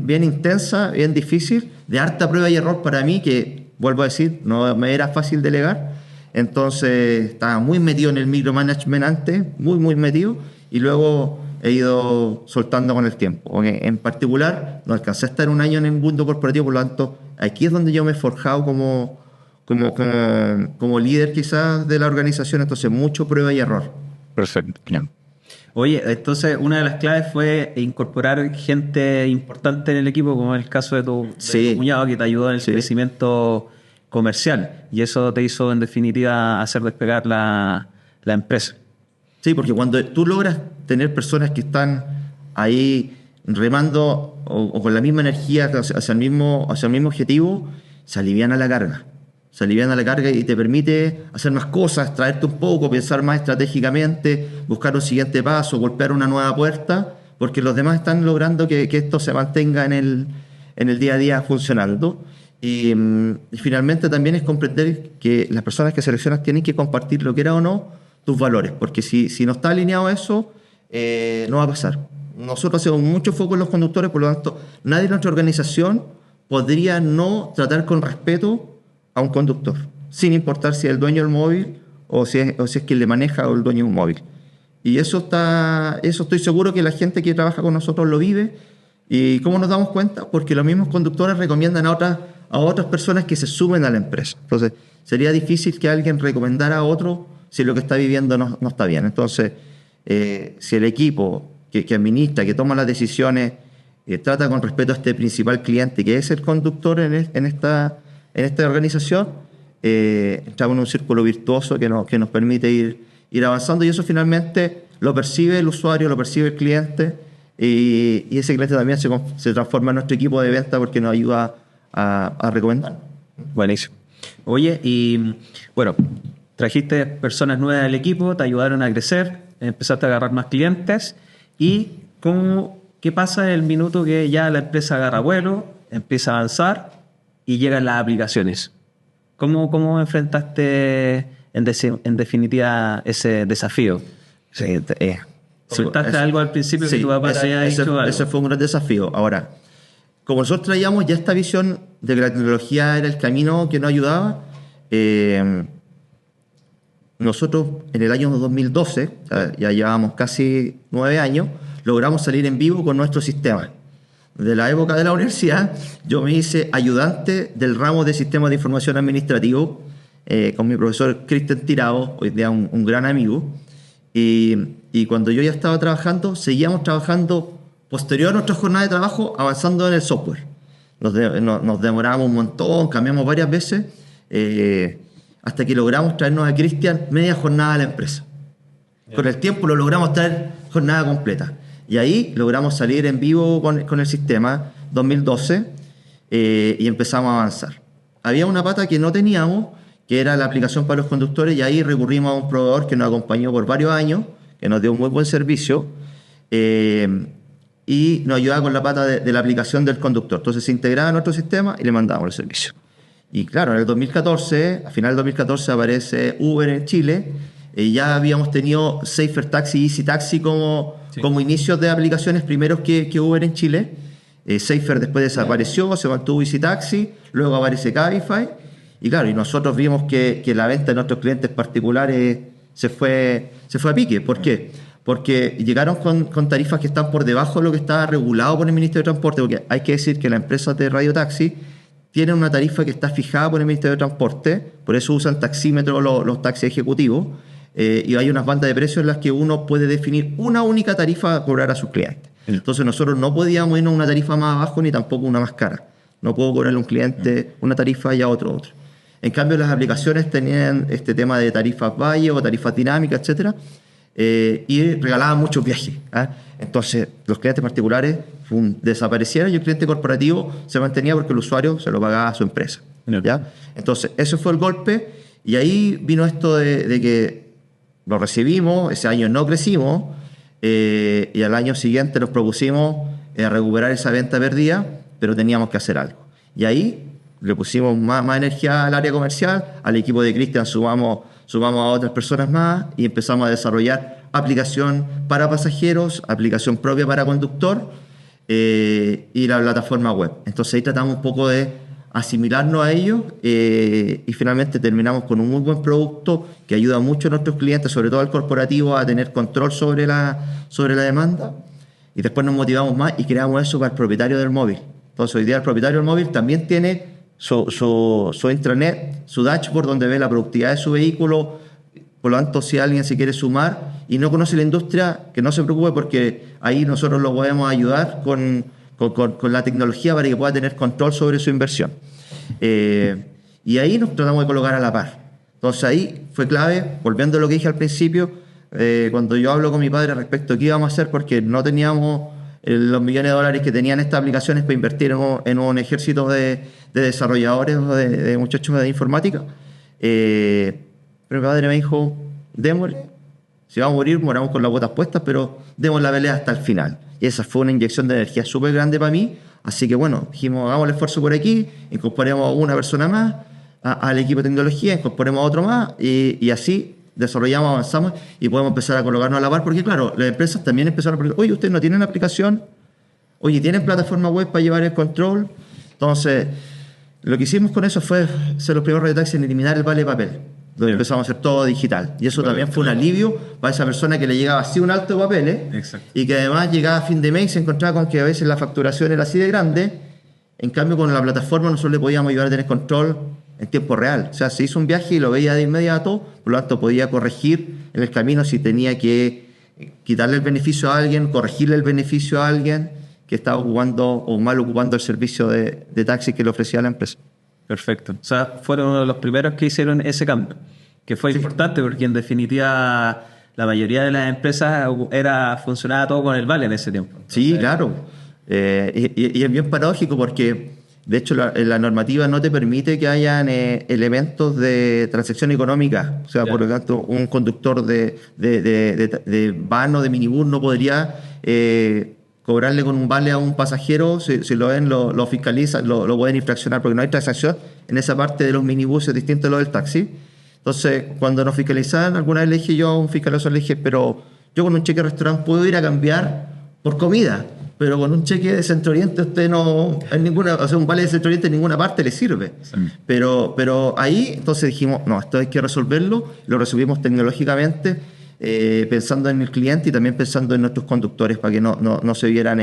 intensa, bien difícil, de harta prueba y error para mí, que, vuelvo a decir, no me era fácil delegar. Entonces estaba muy metido en el micromanagement antes, muy metido, y luego he ido soltando con el tiempo. En particular, no alcancé a estar 1 año en el mundo corporativo, por lo tanto, aquí es donde yo me he forjado como líder quizás de la organización, entonces mucho prueba y error. Perfecto. Bien. Oye, entonces una de las claves fue incorporar gente importante en el equipo, como en el caso de tu cuñado, que te ayudó en el crecimiento comercial, y eso te hizo en definitiva hacer despegar la empresa. Sí, porque cuando tú logras tener personas que están ahí remando o con la misma energía hacia el mismo objetivo, se aliviana la carga. Se aliviana la carga y te permite hacer más cosas, traerte un poco, pensar más estratégicamente, buscar un siguiente paso, golpear una nueva puerta, porque los demás están logrando que esto se mantenga en el día a día funcionando. Y finalmente también es comprender que las personas que seleccionas tienen que compartir, lo quiera o no, tus valores, porque si no está alineado a eso, no va a pasar. Nosotros hacemos mucho foco en los conductores, por lo tanto, nadie en nuestra organización podría no tratar con respeto a un conductor, sin importar si es el dueño del móvil o si es quien le maneja o el dueño de un móvil. Y eso estoy seguro que la gente que trabaja con nosotros lo vive. ¿Y cómo nos damos cuenta? Porque los mismos conductores recomiendan a otras personas que se sumen a la empresa. Entonces, sería difícil que alguien recomendara a otro si lo que está viviendo no está bien. Entonces, si el equipo que administra, que toma las decisiones, trata con respeto a este principal cliente, que es el conductor en esta organización, entramos en un círculo virtuoso que nos permite ir avanzando, y eso finalmente lo percibe el usuario, lo percibe el cliente, y ese cliente también se transforma en nuestro equipo de venta porque nos ayuda a recomendar. Buenísimo. Oye, y bueno, trajiste personas nuevas al equipo, te ayudaron a crecer, empezaste a agarrar más clientes, y ¿qué pasa en el minuto que ya la empresa agarra vuelo, empieza a avanzar y llegan las aplicaciones? ¿Cómo enfrentaste en definitiva ese desafío? Sí, ¿Soltaste algo al principio que tu papá te había dicho algo? Ese fue un gran desafío. Ahora, como nosotros traíamos ya esta visión de que la tecnología era el camino que nos ayudaba, nosotros en el año 2012, ya llevábamos casi 9 años, logramos salir en vivo con nuestro sistema. De la época de la universidad, yo me hice ayudante del ramo de Sistemas de Información Administrativo con mi profesor Cristian Tirado, hoy día un gran amigo. Y cuando yo ya estaba trabajando, seguíamos trabajando posterior a nuestra jornada de trabajo, avanzando en el software. Nos demoramos un montón, cambiamos varias veces, hasta que logramos traernos a Cristian media jornada a la empresa. Con el tiempo lo logramos traer jornada completa. Y ahí logramos salir en vivo con el sistema 2012 y empezamos a avanzar. Había una pata que no teníamos, que era la aplicación para los conductores, y ahí recurrimos a un proveedor que nos acompañó por varios años, que nos dio un muy buen servicio, y nos ayudaba con la pata de la aplicación del conductor. Entonces se integraba en nuestro sistema y le mandábamos el servicio. Y claro, en el 2014, a final del 2014, aparece Uber en Chile, y ya habíamos tenido Safer Taxi y Easy Taxi como inicios de aplicaciones primeros que Uber en Chile. Safer después desapareció, se mantuvo Easy Taxi, luego aparece Cabify, y claro, y nosotros vimos que la venta de nuestros clientes particulares se fue a pique. ¿Por qué? Porque llegaron con tarifas que están por debajo de lo que estaba regulado por el Ministerio de Transporte, porque hay que decir que las empresas de radiotaxi tienen una tarifa que está fijada por el Ministerio de Transporte, por eso usan taxímetros los taxis ejecutivos, y hay unas bandas de precios en las que uno puede definir una única tarifa a cobrar a sus clientes. Entonces nosotros no podíamos irnos a una tarifa más abajo ni tampoco una más cara. No puedo cobrarle a un cliente una tarifa y a otro. En cambio, las aplicaciones tenían este tema de tarifas valle o tarifas dinámicas, etcétera, y regalaban muchos viajes. Entonces, los clientes particulares desaparecieron y el cliente corporativo se mantenía porque el usuario se lo pagaba a su empresa. ¿Ya? Entonces, ese fue el golpe, y ahí vino esto de que lo recibimos, ese año no crecimos, y al año siguiente nos propusimos recuperar esa venta perdida, pero teníamos que hacer algo. Y ahí le pusimos más energía al área comercial, al equipo de Cristian sumamos a otras personas más y empezamos a desarrollar aplicación para pasajeros, aplicación propia para conductor y la plataforma web. Entonces ahí tratamos un poco de asimilarnos a ellos y finalmente terminamos con un muy buen producto que ayuda mucho a nuestros clientes, sobre todo al corporativo, a tener control sobre la demanda, y después nos motivamos más y creamos eso para el propietario del móvil. Entonces hoy día el propietario del móvil también tiene su intranet, su dashboard donde ve la productividad de su vehículo. Por lo tanto, si alguien se quiere sumar y no conoce la industria, que no se preocupe, porque ahí nosotros lo podemos ayudar con la tecnología para que pueda tener control sobre su inversión. Y ahí nos tratamos de colocar a la par. Entonces ahí fue clave, volviendo a lo que dije al principio, cuando yo hablo con mi padre respecto a qué íbamos a hacer, porque no teníamos los millones de dólares que tenían estas aplicaciones para invertir en un ejército de desarrolladores o de muchachos de informática. Pero mi padre me dijo, démosle, si vamos a morir, moramos con las botas puestas, pero demos la pelea hasta el final. Y esa fue una inyección de energía súper grande para mí. Así que bueno, dijimos, hagamos el esfuerzo por aquí, incorporemos a una persona más al equipo de tecnología, incorporemos a otro más y así desarrollamos, avanzamos y podemos empezar a colocarnos a la par, porque claro, las empresas también empezaron a preguntar, oye, ¿ustedes no tienen aplicación? Oye, ¿tienen plataforma web para llevar el control? Entonces, lo que hicimos con eso fue ser los primeros radiotaxis en eliminar el vale de papel, donde empezamos a hacer todo digital. Y eso también fue un alivio para esa persona que le llegaba así un alto de papeles. Exacto. Y que además llegaba a fin de mes y se encontraba con que a veces la facturación era así de grande. En cambio, con la plataforma nosotros le podíamos ayudar a tener control en tiempo real. O sea, se hizo un viaje y lo veía de inmediato, por lo tanto podía corregir en el camino si tenía que quitarle el beneficio a alguien, corregirle el beneficio a alguien que estaba ocupando o mal ocupando el servicio de taxi que le ofrecía la empresa. Perfecto. O sea, fueron uno de los primeros que hicieron ese cambio, que fue importante porque en definitiva la mayoría de las empresas funcionaba todo con el vale en ese tiempo. Entonces, sí, claro. Y es bien paradójico porque de hecho la normativa no te permite que hayan elementos de transacción económica. O sea, por lo tanto, un conductor de van o de minibús no podría cobrarle con un vale a un pasajero. Si lo ven, lo fiscalizan, lo pueden infraccionar porque no hay transacción en esa parte de los minibuses distinto a lo del taxi. Entonces, cuando nos fiscalizaban, alguna vez le dije yo a un fiscalizador, le dije, pero yo con un cheque de restaurante puedo ir a cambiar por comida, pero con un cheque de Centro Oriente usted no, en ninguna, o sea, un vale de Centro Oriente en ninguna parte le sirve. Sí. Pero ahí entonces dijimos, no, esto hay que resolverlo, lo resolvimos tecnológicamente, pensando en el cliente y también pensando en nuestros conductores para que no se vieran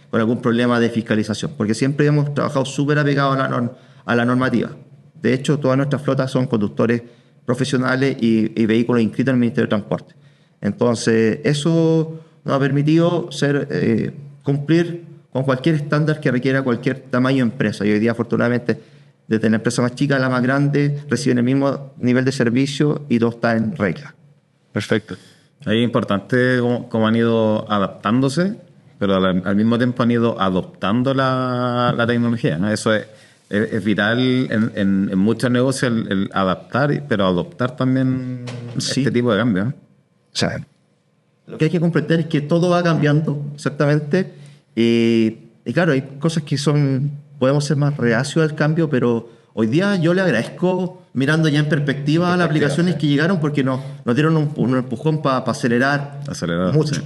con algún problema de fiscalización, porque siempre hemos trabajado súper apegados a la normativa. De hecho, todas nuestras flotas son conductores profesionales y vehículos inscritos en el Ministerio de Transporte. Entonces, eso nos ha permitido cumplir con cualquier estándar que requiera cualquier tamaño de empresa. Y hoy día, afortunadamente, desde la empresa más chica a la más grande, reciben el mismo nivel de servicio y todo está en regla. Perfecto. Ahí es importante cómo han ido adaptándose, pero al mismo tiempo han ido adoptando la tecnología, ¿no? Eso es vital en muchos negocios el adaptar, pero adoptar también este tipo de cambios, ¿no? O sea, lo que hay que comprender es que todo va cambiando, exactamente. Y claro, hay cosas que podemos ser más reacios al cambio, pero hoy día yo le agradezco, mirando ya en perspectiva a las aplicaciones que llegaron, porque nos dieron un empujón para acelerar mucho. Sí.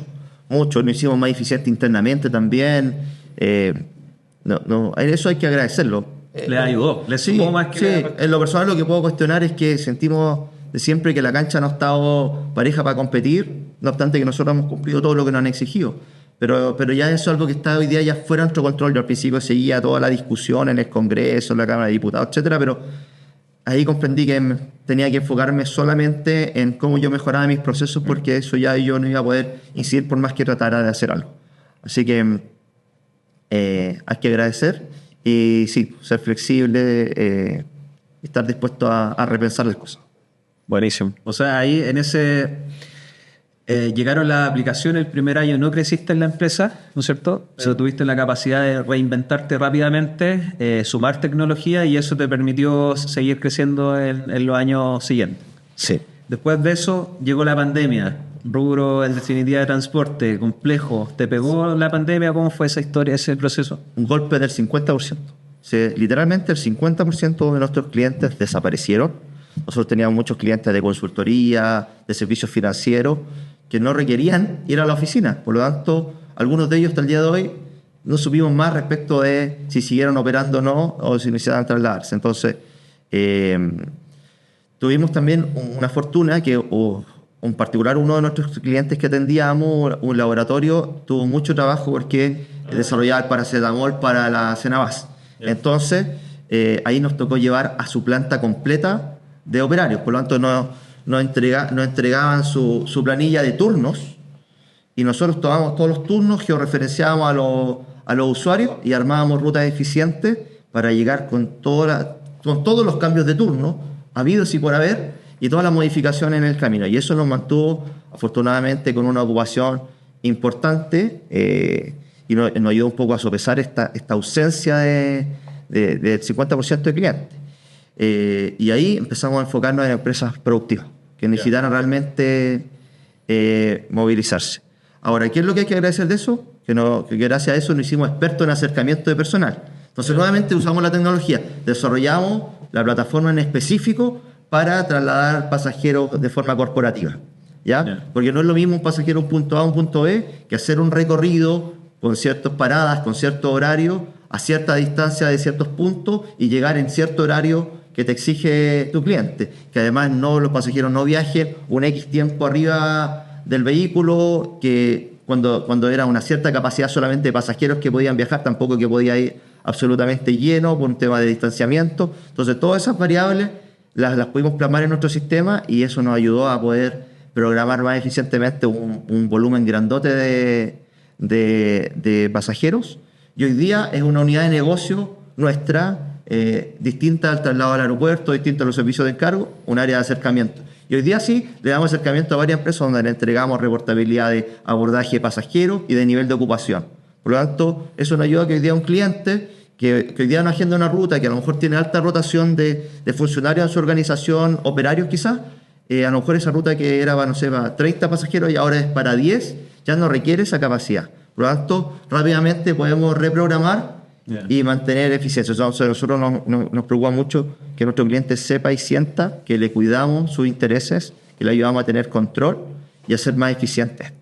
Mucho, nos hicimos más eficientes internamente también. Eso hay que agradecerlo. Le ayudó, le sumó más que... Sí, en lo personal lo que puedo cuestionar es que sentimos de siempre que la cancha no ha estado pareja para competir, no obstante que nosotros hemos cumplido todo lo que nos han exigido. Pero ya eso es algo que está hoy día ya fuera de nuestro control. Yo al principio seguía toda la discusión en el Congreso, en la Cámara de Diputados, etcétera, pero ahí comprendí que tenía que enfocarme solamente en cómo yo mejoraba mis procesos, porque eso ya yo no iba a poder incidir por más que tratara de hacer algo. Así que hay que agradecer y sí, ser flexible, estar dispuesto a repensar las cosas. Buenísimo. O sea, ahí en ese... llegaron las aplicaciones, el primer año no creciste en la empresa, ¿no es cierto? Pero tuviste la capacidad de reinventarte rápidamente, sumar tecnología y eso te permitió seguir creciendo en los años siguientes. Sí. Después de eso llegó la pandemia, rubro en definitiva de transporte, complejo. ¿Te pegó la pandemia? ¿Cómo fue esa historia, ese proceso? Un golpe del 50%. Literalmente el 50% de nuestros clientes desaparecieron. Nosotros teníamos muchos clientes de consultoría, de servicios financieros, que no requerían ir a la oficina. Por lo tanto, algunos de ellos hasta el día de hoy no supimos más respecto de si siguieron operando o no, o si necesitaban trasladarse. Entonces, tuvimos también una fortuna que, en particular, uno de nuestros clientes que atendíamos, un laboratorio, tuvo mucho trabajo porque desarrollaba el paracetamol para la Cenabas. Entonces, ahí nos tocó llevar a su planta completa de operarios. Por lo tanto, nos entregaban su planilla de turnos y nosotros tomábamos todos los turnos, georreferenciábamos a los usuarios y armábamos rutas eficientes para llegar con todos los cambios de turno habidos y por haber, y todas las modificaciones en el camino. Y eso nos mantuvo, afortunadamente, con una ocupación importante y nos ayudó un poco a sopesar esta ausencia del 50% de clientes. Y ahí empezamos a enfocarnos en empresas productivas que necesitaran realmente movilizarse. Ahora, ¿qué es lo que hay que agradecer de eso? Que gracias a eso nos hicimos expertos en acercamiento de personal. Entonces, nuevamente usamos la tecnología, desarrollamos la plataforma en específico para trasladar pasajeros de forma corporativa. ¿Ya? Porque no es lo mismo un pasajero de un punto A a un punto B que hacer un recorrido con ciertas paradas, con cierto horario, a cierta distancia de ciertos puntos y llegar en cierto horario que te exige tu cliente. Que además los pasajeros no viajen un X tiempo arriba del vehículo, que cuando era una cierta capacidad solamente de pasajeros que podían viajar, tampoco que podía ir absolutamente lleno por un tema de distanciamiento. Entonces, todas esas variables las pudimos plasmar en nuestro sistema y eso nos ayudó a poder programar más eficientemente un volumen grandote de pasajeros. Y hoy día es una unidad de negocio nuestra, distinta al traslado al aeropuerto, distinta a los servicios de encargo, un área de acercamiento. Y hoy día sí le damos acercamiento a varias empresas donde le entregamos reportabilidad de abordaje de pasajeros y de nivel de ocupación. Por lo tanto, eso nos ayuda a que hoy día un cliente que hoy día no agenda una ruta, que a lo mejor tiene alta rotación de funcionarios en su organización, operarios quizás, a lo mejor esa ruta que era, no sé, para 30 pasajeros y ahora es para 10, ya no requiere esa capacidad. Por lo tanto, rápidamente podemos reprogramar y mantener eficiencia. Entonces, a nosotros nos preocupa mucho que nuestro cliente sepa y sienta que le cuidamos sus intereses, que le ayudamos a tener control y a ser más eficiente esto.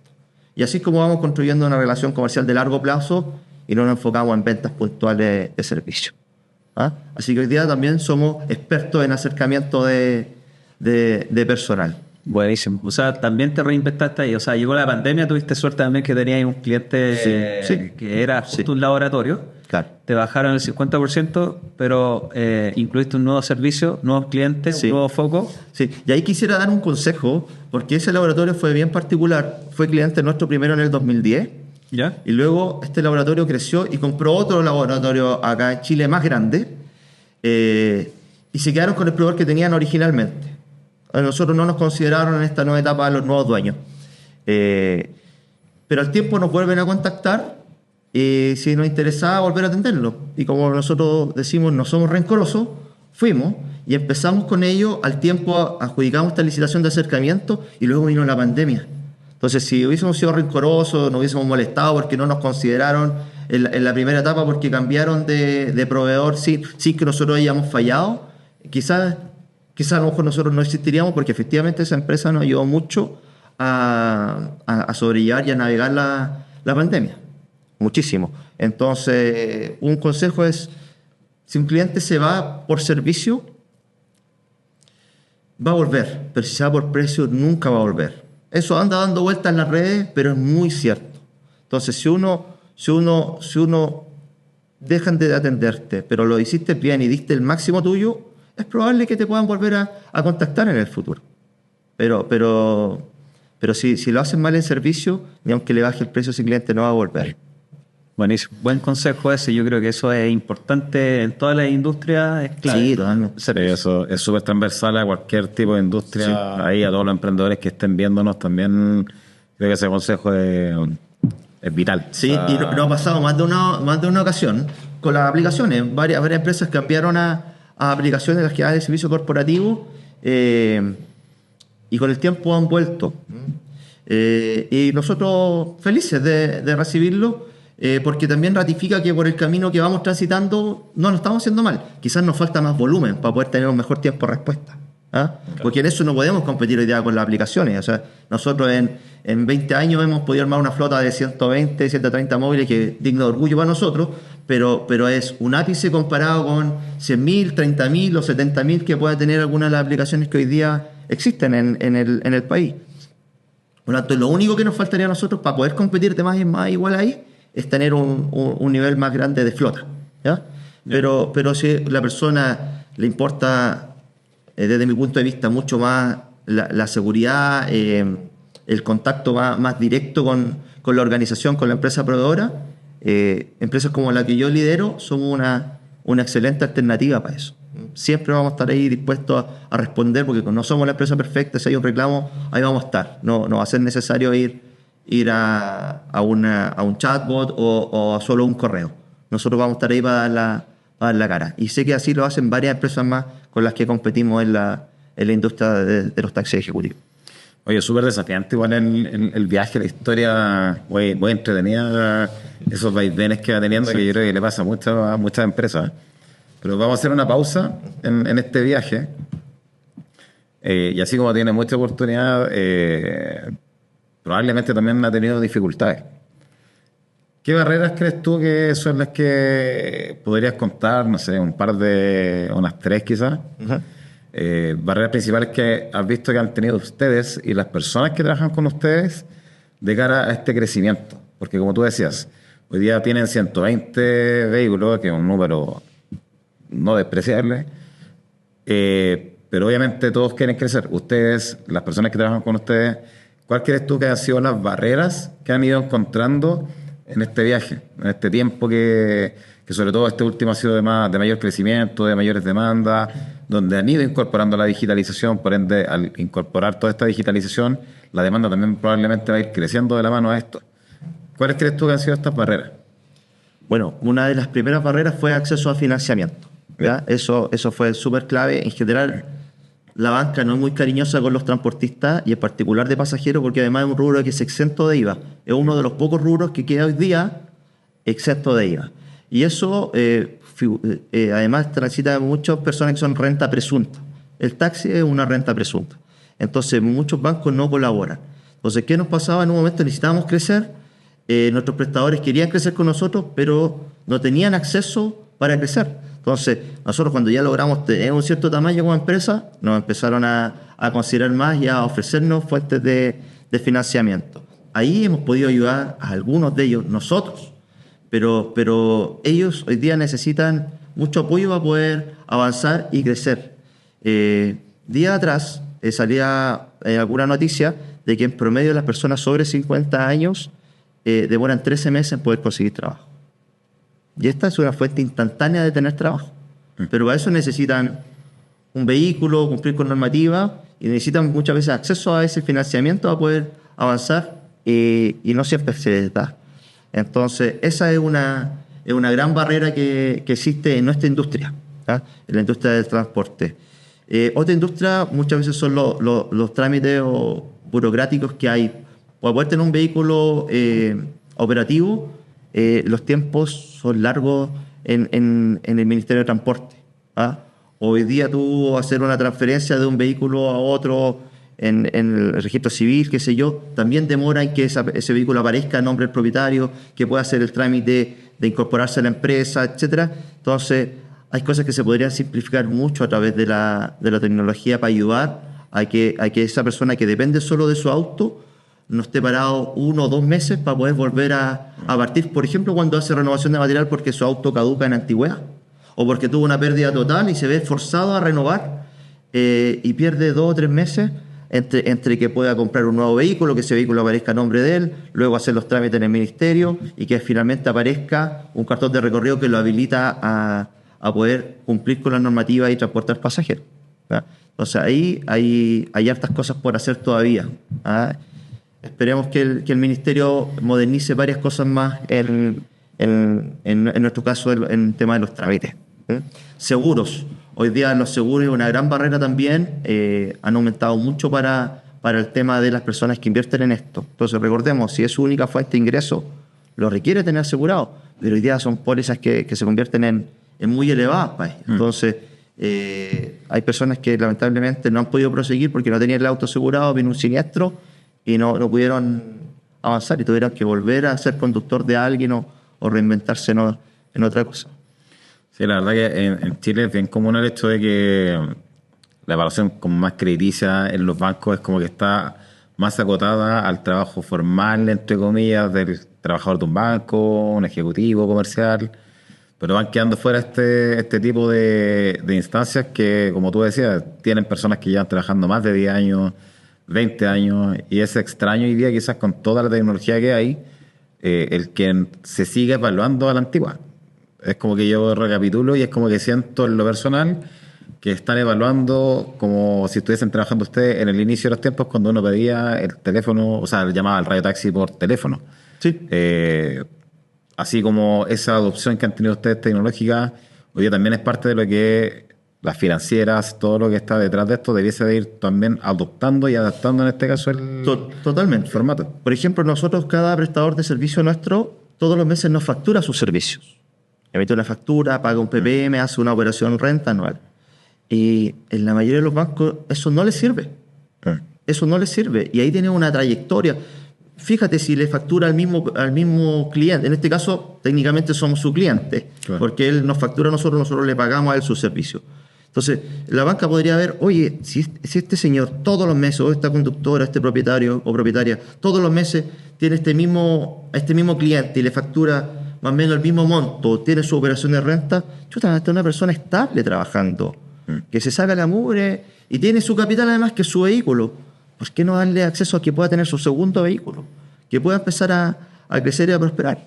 Y así es como vamos construyendo una relación comercial de largo plazo y no nos enfocamos en ventas puntuales de servicio. ¿Ah? Así que hoy día también somos expertos en acercamiento de personal. Buenísimo. O sea, también te reinventaste ahí. O sea, llegó la pandemia, tuviste suerte también que tenías un cliente que era justo un laboratorio. Claro. Te bajaron el 50%, pero incluiste un nuevo servicio, nuevos clientes, un nuevo foco. Sí, y ahí quisiera dar un consejo, porque ese laboratorio fue bien particular. Fue cliente nuestro primero en el 2010. ¿Ya? Y luego este laboratorio creció y compró otro laboratorio acá en Chile más grande y se quedaron con el proveedor que tenían originalmente. A nosotros no nos consideraron en esta nueva etapa los nuevos dueños. Pero al tiempo nos vuelven a contactar si nos interesaba volver a atenderlo. Y como nosotros decimos, no somos rencorosos, fuimos y empezamos con ellos. Al tiempo adjudicamos esta licitación de acercamiento y luego vino la pandemia. Entonces, si hubiésemos sido rencorosos, nos hubiésemos molestado porque no nos consideraron en la primera etapa porque cambiaron de proveedor sin que nosotros hayamos fallado, quizás a lo mejor nosotros no existiríamos, porque efectivamente esa empresa nos ayudó mucho a sobrellevar y a navegar la pandemia. Muchísimo. Entonces, un consejo es, si un cliente se va por servicio, va a volver, pero si se va por precio, nunca va a volver. Eso anda dando vueltas en las redes, pero es muy cierto. Entonces, si uno dejan de atenderte, pero lo hiciste bien y diste el máximo tuyo, es probable que te puedan volver a contactar en el futuro. Pero si lo hacen mal en servicio, ni aunque le baje el precio, ese cliente no va a volver. Buenísimo. Buen consejo ese. Yo creo que eso es importante en todas las industrias. Es clave. Sí, totalmente. Sí, eso es súper transversal a cualquier tipo de industria. Sí. Ahí a todos los emprendedores que estén viéndonos también, creo que ese consejo es vital. Sí, y nos ha pasado más de una ocasión con las aplicaciones. Varias empresas cambiaron a aplicaciones de las que hay de servicio corporativo y con el tiempo han vuelto. Y nosotros felices de recibirlo. Porque también ratifica que por el camino que vamos transitando no lo estamos haciendo mal. Quizás nos falta más volumen para poder tener un mejor tiempo de respuesta. ¿Ah? Claro. Porque en eso no podemos competir hoy día con las aplicaciones. O sea, nosotros en 20 años hemos podido armar una flota de 120, 130 móviles que es digno de orgullo para nosotros, pero es un ápice comparado con 100.000, 30.000 o 70.000 que pueda tener algunas de las aplicaciones que hoy día existen en el país. Por lo tanto, lo único que nos faltaría a nosotros para poder competir de más igual ahí es tener un nivel más grande de flota. ¿Ya? Pero si la persona le importa, desde mi punto de vista, mucho más la seguridad, el contacto más directo con la organización, con la empresa proveedora, empresas como la que yo lidero somos una excelente alternativa para eso. siempre vamos a estar ahí dispuestos a responder, porque no somos la empresa perfecta. Si hay un reclamo, ahí vamos a estar. No va a ser necesario ir a un chatbot o a solo un correo. Nosotros vamos a estar ahí para dar la cara. Y sé que así lo hacen varias empresas más con las que competimos en la industria de los taxis ejecutivos. Oye, súper desafiante igual el viaje, la historia, muy entretenida, esos vaivenes que va teniendo, sí, que yo creo que le pasa a muchas empresas. Pero vamos a hacer una pausa en este viaje. Y así como tiene mucha oportunidad, probablemente también ha tenido dificultades. ¿Qué barreras crees tú que son las que podrías contar? No sé, unas 3 quizás. Uh-huh. Barreras principales que has visto que han tenido ustedes y las personas que trabajan con ustedes de cara a este crecimiento. Porque como tú decías, hoy día tienen 120 vehículos, que es un número no despreciable, pero obviamente todos quieren crecer. Ustedes, las personas que trabajan con ustedes, ¿cuál crees tú que han sido las barreras que han ido encontrando en este viaje, en este tiempo que sobre todo este último ha sido de mayor crecimiento, de mayores demandas, donde han ido incorporando la digitalización? Por ende, al incorporar toda esta digitalización, la demanda también probablemente va a ir creciendo de la mano a esto. ¿Cuáles crees tú que han sido estas barreras? Bueno, una de las primeras barreras fue acceso a financiamiento, ¿ya? Eso fue súper clave. En general, la banca no es muy cariñosa con los transportistas y en particular de pasajeros, porque además es un rubro que es exento de IVA. Es uno de los pocos rubros que queda hoy día exento de IVA. Y eso, además, transita muchas personas que son renta presunta. El taxi es una renta presunta. Entonces, muchos bancos no colaboran. Entonces, ¿qué nos pasaba? En un momento necesitábamos crecer. Nuestros prestadores querían crecer con nosotros, pero no tenían acceso para crecer. Entonces, nosotros cuando ya logramos tener un cierto tamaño como empresa, nos empezaron a considerar más y a ofrecernos fuentes de financiamiento. Ahí hemos podido ayudar a algunos de ellos, nosotros, pero ellos hoy día necesitan mucho apoyo para poder avanzar y crecer. Día atrás salía alguna noticia de que en promedio las personas sobre 50 años demoran 13 meses en poder conseguir trabajo. Y esta es una fuente instantánea de tener trabajo. Pero para eso necesitan un vehículo, cumplir con normativa, y necesitan muchas veces acceso a ese financiamiento para poder avanzar, y no siempre se les da. Entonces, esa es una gran barrera que existe en nuestra industria, ¿tá? En la industria del transporte. Otra industria muchas veces son los trámites burocráticos que hay. Para poder tener un vehículo operativo, los tiempos son largos en el Ministerio de Transporte, ¿ah? Hoy día tú hacer una transferencia de un vehículo a otro en el registro civil, qué sé yo, también demora en que ese vehículo aparezca a nombre del propietario, que pueda hacer el trámite de incorporarse a la empresa, etcétera. Entonces, hay cosas que se podrían simplificar mucho a través de la tecnología para ayudar a que esa persona que depende solo de su auto no esté parado 1 o 2 meses para poder volver a partir, por ejemplo, cuando hace renovación de material porque su auto caduca en antigüedad o porque tuvo una pérdida total y se ve forzado a renovar, y pierde 2 o 3 meses entre que pueda comprar un nuevo vehículo, que ese vehículo aparezca a nombre de él, luego hacer los trámites en el ministerio y que finalmente aparezca un cartón de recorrido que lo habilita a poder cumplir con la normativa y transportar pasajeros, ¿verdad? Entonces ahí hay hartas cosas por hacer todavía, ¿verdad? Esperemos que el ministerio modernice varias cosas más en nuestro caso en el tema de los trámites. Seguros. Hoy día los seguros es una gran barrera también. Han aumentado mucho para el tema de las personas que invierten en esto. Entonces recordemos, si es su única fuente de ingreso, lo requiere tener asegurado, pero hoy día son pólizas que se convierten en muy elevadas, pues. Entonces hay personas que lamentablemente no han podido proseguir porque no tenían el auto asegurado, vino un siniestro y no pudieron avanzar y tuvieron que volver a ser conductor de alguien o reinventarse en otra cosa. Sí, la verdad que en Chile es bien común el hecho de que la evaluación como más crediticia en los bancos es como que está más acotada al trabajo formal, entre comillas, del trabajador de un banco, un ejecutivo comercial, pero van quedando fuera este tipo de instancias que, como tú decías, tienen personas que llevan trabajando más de 10 años, 20 años, y es extraño hoy día quizás con toda la tecnología que hay, el que se sigue evaluando a la antigua. Es como que yo recapitulo y es como que siento en lo personal que están evaluando como si estuviesen trabajando ustedes en el inicio de los tiempos cuando uno pedía el teléfono, o sea, llamaba al radiotaxi por teléfono. Sí. Así como esa adopción que han tenido ustedes tecnológica, hoy día también es parte de lo que las financieras, todo lo que está detrás de esto, debiese de ir también adoptando y adaptando en este caso el Totalmente. formato. Por ejemplo, nosotros, cada prestador de servicio nuestro, todos los meses nos factura sus servicios. Emite una factura, paga un PPM, hace una operación renta anual. Y en la mayoría de los bancos eso no les sirve. Eso no les sirve. Y ahí tiene una trayectoria. Fíjate si le factura al mismo cliente. En este caso, técnicamente somos su cliente. Claro. Porque él nos factura a nosotros le pagamos a él su servicio. Entonces, la banca podría ver, oye, si este señor todos los meses, o esta conductora, este propietario o propietaria, todos los meses tiene este mismo cliente y le factura más o menos el mismo monto, tiene su operación de renta, chuta, esta es una persona estable trabajando, que se saca la mugre y tiene su capital además que es su vehículo. ¿Por qué no darle acceso a que pueda tener su segundo vehículo? Que pueda empezar a crecer y a prosperar.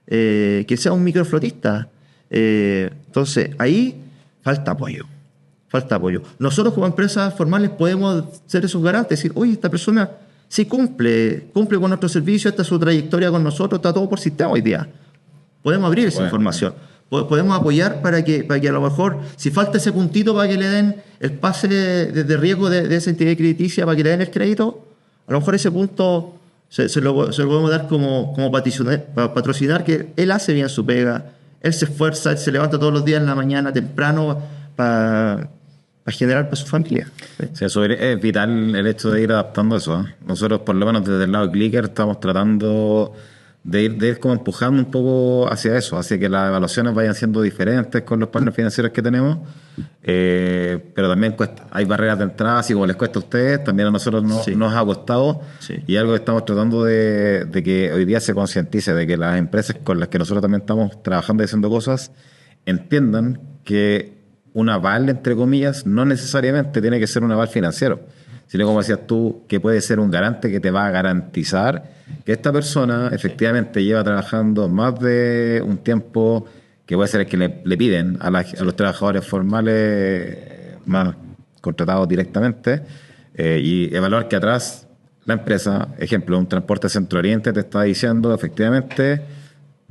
Que sea un microflotista. Entonces, ahí falta apoyo. Nosotros como empresas formales podemos ser esos garantes, decir, oye, esta persona sí cumple con nuestro servicio, esta es su trayectoria con nosotros, está todo por sistema hoy día. Podemos abrir esa información. Podemos apoyar para que a lo mejor, si falta ese puntito para que le den el pase de riesgo de esa entidad crediticia, para que le den el crédito, a lo mejor ese punto se lo podemos dar como patrocinar que él hace bien su pega, él se esfuerza, él se levanta todos los días en la mañana temprano para generar para su familia. Sí, eso es vital el hecho de ir adaptando eso. Nosotros, por lo menos desde el lado de Clicker, estamos tratando de ir como empujando un poco hacia eso, hacia que las evaluaciones vayan siendo diferentes con los partners financieros que tenemos, pero también hay barreras de entrada, así como les cuesta a ustedes, también a nosotros nos ha costado, y algo que estamos tratando de que hoy día se concientice, de que las empresas con las que nosotros también estamos trabajando y haciendo cosas, entiendan que un aval, entre comillas, no necesariamente tiene que ser un aval financiero, sino, como decías tú, que puede ser un garante que te va a garantizar que esta persona efectivamente lleva trabajando más de un tiempo, que puede ser el que le piden a los trabajadores formales más contratados directamente, y evaluar que atrás la empresa, ejemplo, un Transporte Centro Oriente te está diciendo efectivamente,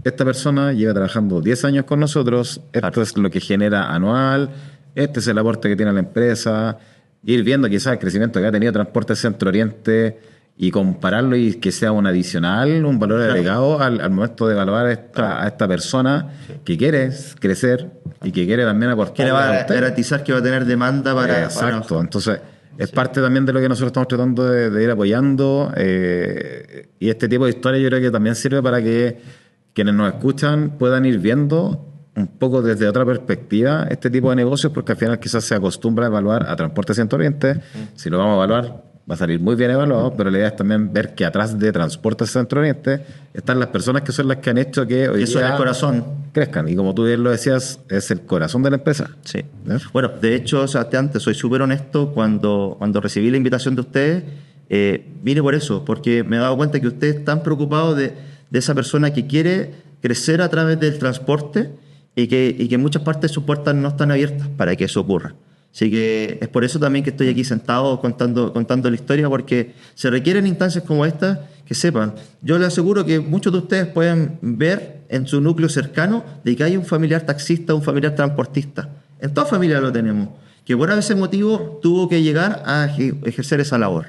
esta persona lleva trabajando 10 años con nosotros, esto es lo que genera anual, este es el aporte que tiene la empresa, ir viendo quizás el crecimiento que ha tenido Transporte Centro Oriente y compararlo y que sea un adicional, un valor agregado al momento de evaluar a esta persona que quiere crecer y que quiere también aportar. Que le va a garantizar que va a tener demanda para... Exacto, entonces es parte también de lo que nosotros estamos tratando de ir apoyando, y este tipo de historia yo creo que también sirve para que quienes nos escuchan puedan ir viendo un poco desde otra perspectiva este tipo de negocios, porque al final quizás se acostumbra a evaluar a Transporte Centro Oriente. Si lo vamos a evaluar, va a salir muy bien evaluado, pero la idea es también ver que atrás de Transporte Centro Oriente están las personas que son las que han hecho que hoy eso día es el corazón crezcan. Y como tú bien lo decías, es el corazón de la empresa. Sí. Bueno, de hecho, Sebastián, te soy súper honesto, cuando recibí la invitación de ustedes, vine por eso, porque me he dado cuenta que ustedes están preocupados de esa persona que quiere crecer a través del transporte y que en muchas partes sus puertas no están abiertas para que eso ocurra. Así que es por eso también que estoy aquí sentado contando la historia, porque se requieren instancias como estas que sepan. Yo les aseguro que muchos de ustedes pueden ver en su núcleo cercano de que hay un familiar taxista, un familiar transportista. En toda familia lo tenemos, que por ese motivo tuvo que llegar a ejercer esa labor.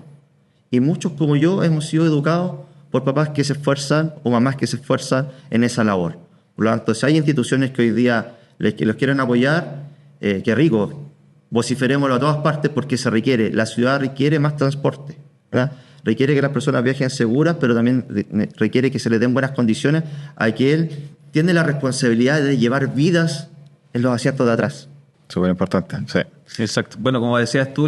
Y muchos como yo hemos sido educados por papás que se esfuerzan o mamás que se esfuerzan en esa labor. Por lo tanto, si hay instituciones que hoy día los quieren apoyar, qué rico, vociferémoslo a todas partes porque se requiere. La ciudad requiere más transporte, ¿verdad? Requiere que las personas viajen seguras, pero también requiere que se les den buenas condiciones a que él tiene la responsabilidad de llevar vidas en los asientos de atrás. Súper importante, sí. Exacto. Bueno, como decías tú,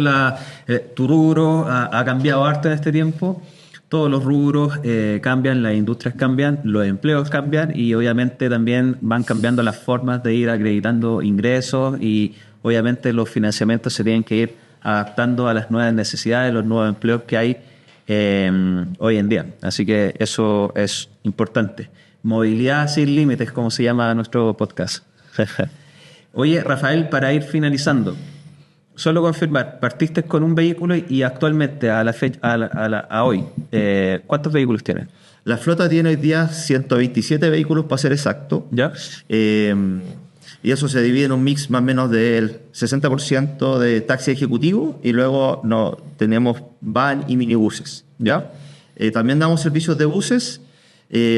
tu rubro ha cambiado harto en este tiempo. Todos los rubros cambian, las industrias cambian, los empleos cambian y obviamente también van cambiando las formas de ir acreditando ingresos y obviamente los financiamientos se tienen que ir adaptando a las nuevas necesidades, los nuevos empleos que hay hoy en día. Así que eso es importante. Movilidad sin límites, como se llama nuestro podcast. Oye, Rafael, para ir finalizando, solo confirmar, partiste con un vehículo y actualmente a la fecha, a hoy, ¿cuántos vehículos tienes? La flota tiene hoy día 127 vehículos, para ser exacto. ¿Ya? Y eso se divide en un mix más o menos del 60% de taxi ejecutivo y luego tenemos van y minibuses. ¿Ya? También damos servicios de buses,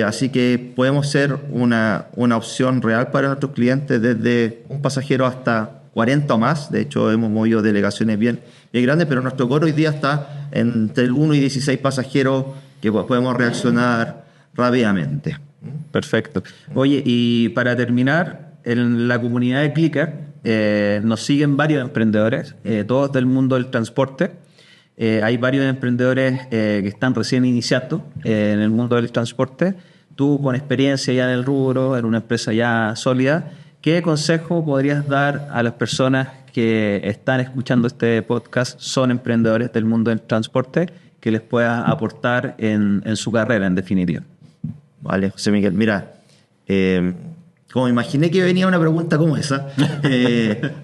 así que podemos ser una opción real para nuestros clientes desde un pasajero hasta 40 o más. De hecho, hemos movido delegaciones bien grandes, pero nuestro core hoy día está entre el 1 y 16 pasajeros que podemos reaccionar rápidamente. Perfecto. Oye, y para terminar, en la comunidad de Clicker nos siguen varios emprendedores, todos del mundo del transporte. Hay varios emprendedores que están recién iniciando en el mundo del transporte. Tú, con experiencia ya en el rubro, en una empresa ya sólida, ¿qué consejo podrías dar a las personas que están escuchando este podcast, son emprendedores del mundo del transporte, que les pueda aportar en su carrera, en definitiva? Vale, José Miguel, mira, como imaginé que venía una pregunta como esa,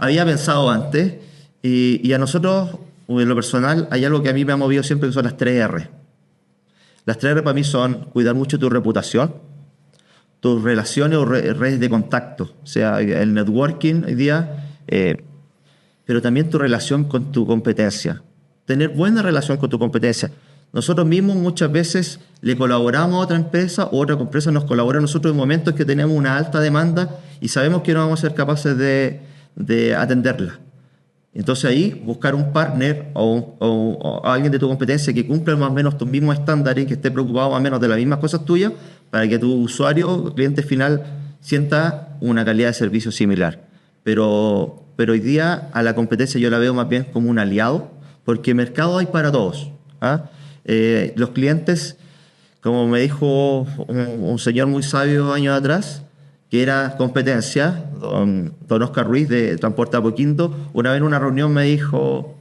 había pensado antes, y a nosotros, en lo personal, hay algo que a mí me ha movido siempre, que son las 3R. Las 3R para mí son cuidar mucho tu reputación, tus relaciones o redes de contacto, o sea, el networking hoy día, pero también tu relación con tu competencia. Tener buena relación con tu competencia. Nosotros mismos muchas veces le colaboramos a otra empresa, o otra empresa nos colabora a nosotros en momentos que tenemos una alta demanda y sabemos que no vamos a ser capaces de atenderla. Entonces ahí buscar un partner o alguien de tu competencia que cumpla más o menos tus mismos estándares y que esté preocupado más o menos de las mismas cosas tuyas, para que tu usuario, cliente final, sienta una calidad de servicio similar. Pero hoy día a la competencia yo la veo más bien como un aliado, porque mercado hay para todos. Los clientes, como me dijo un señor muy sabio años atrás, que era competencia, don Oscar Ruiz de Transporte Apoquindo, una vez en una reunión me dijo,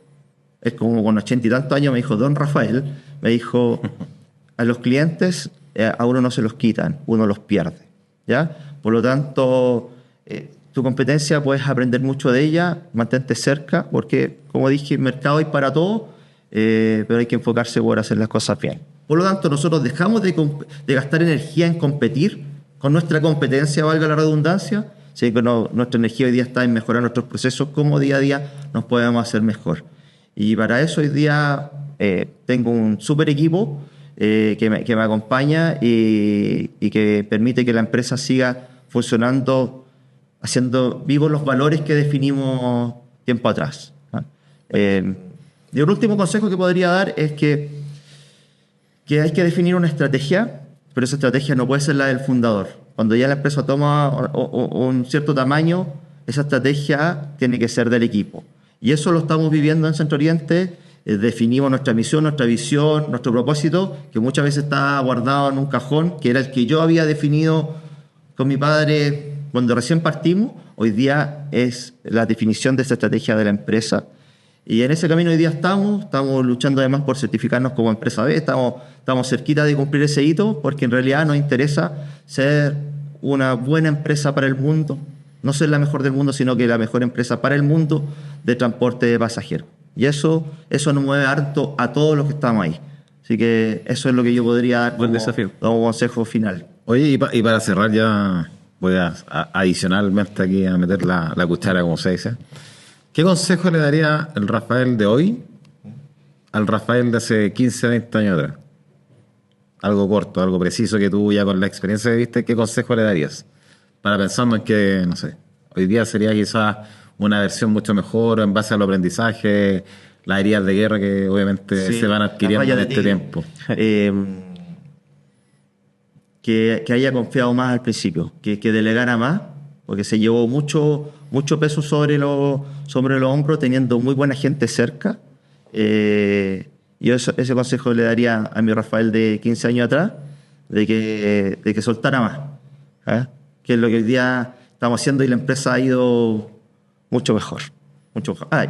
es como con 80 y tantos años, me dijo, don Rafael, me dijo, a los clientes a uno no se los quitan, uno los pierde, ¿ya? Por lo tanto, tu competencia puedes aprender mucho de ella, mantente cerca, porque, como dije, el mercado hay para todo, pero hay que enfocarse por hacer las cosas bien. Por lo tanto, nosotros dejamos de gastar energía en competir con nuestra competencia, valga la redundancia. Sí, que nuestra energía hoy día está en mejorar nuestros procesos, cómo día a día nos podemos hacer mejor. Y para eso hoy día tengo un súper equipo que me acompaña y que permite que la empresa siga funcionando, haciendo vivos los valores que definimos tiempo atrás. Y un último consejo que podría dar es que hay que definir una estrategia, pero esa estrategia no puede ser la del fundador. Cuando ya la empresa toma un cierto tamaño, esa estrategia tiene que ser del equipo. Y eso lo estamos viviendo en Centro Oriente. Definimos nuestra misión, nuestra visión, nuestro propósito, que muchas veces está guardado en un cajón, que era el que yo había definido con mi padre cuando recién partimos. Hoy día es la definición de esa estrategia de la empresa. Y en ese camino hoy día estamos luchando además por certificarnos como empresa B, estamos cerquita de cumplir ese hito, porque en realidad nos interesa ser una buena empresa para el mundo, no ser la mejor del mundo, sino que la mejor empresa para el mundo de transporte de pasajeros. Y eso nos mueve harto a todos los que estamos ahí. Así que eso es lo que yo podría dar como consejo final. Oye, y para cerrar ya, voy a adicionalmente aquí a meter la cuchara, como se dice. ¿Qué consejo le daría el Rafael de hoy al Rafael de hace 15, 20 años atrás? Algo corto, algo preciso, que tú ya con la experiencia que viste, ¿qué consejo le darías? Para pensando en que, no sé, hoy día sería quizás una versión mucho mejor en base al aprendizaje, las heridas de guerra que obviamente se van adquiriendo en este tiempo. Que haya confiado más al principio, que delegara más, porque se llevó mucho peso sobre los hombros, teniendo muy buena gente cerca. Yo ese consejo le daría a mi Rafael de 15 años atrás, de que soltara más, que es lo que hoy día estamos haciendo, y la empresa ha ido mucho mejor.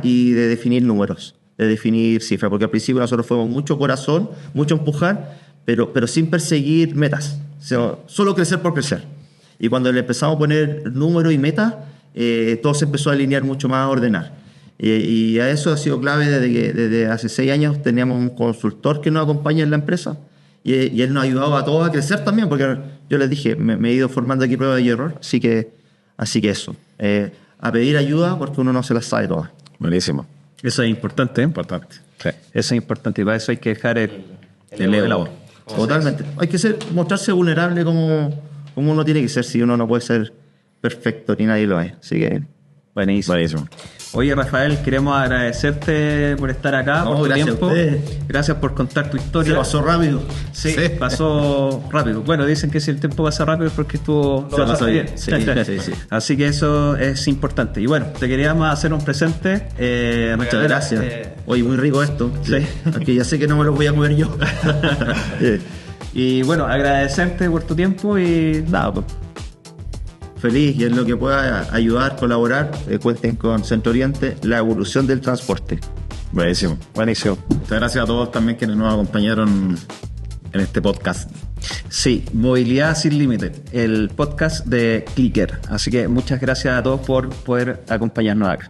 Y de definir números, de definir cifras, porque al principio nosotros fuimos mucho corazón, mucho empujar, pero sin perseguir metas, solo crecer por crecer. Y cuando le empezamos a poner números y metas, todo se empezó a alinear mucho más, a ordenar. Y a eso ha sido clave desde que desde hace 6 años teníamos un consultor que nos acompaña en la empresa y él nos ha ayudado a todos a crecer también, porque yo les dije, me he ido formando aquí prueba y error, así que eso. A pedir ayuda porque uno no se las sabe todas. Buenísimo. Eso es importante, ¿eh? Importante. Sí. Eso es importante y para eso hay que dejar el ego de lado. Totalmente. Hay que mostrarse vulnerable como uno tiene que ser, si uno no puede ser perfecto ni nadie lo es. Así que Buenísimo. Buenísimo. Oye, Rafael, queremos agradecerte por estar acá, por tu gracias tiempo. a ustedes. Gracias por contar tu historia. se pasó rápido. Sí, pasó rápido. Bueno, dicen que si el tiempo pasa rápido es porque estuvo Se pasó bien. Sí. Así que eso es importante. Y bueno, te queríamos hacer un presente. Muchas gracias. Oye, muy rico esto. Sí. Aunque ya sé que no me lo voy a comer yo. Y bueno, agradecerte por tu tiempo y nada, pues. Feliz, y en lo que pueda ayudar, colaborar, cuenten con Centro Oriente, la evolución del transporte. Buenísimo. Buenísimo. Muchas gracias a todos también quienes nos acompañaron en este podcast. Sí, Movilidad Sin Límite, el podcast de Clicker. Así que muchas gracias a todos por poder acompañarnos acá.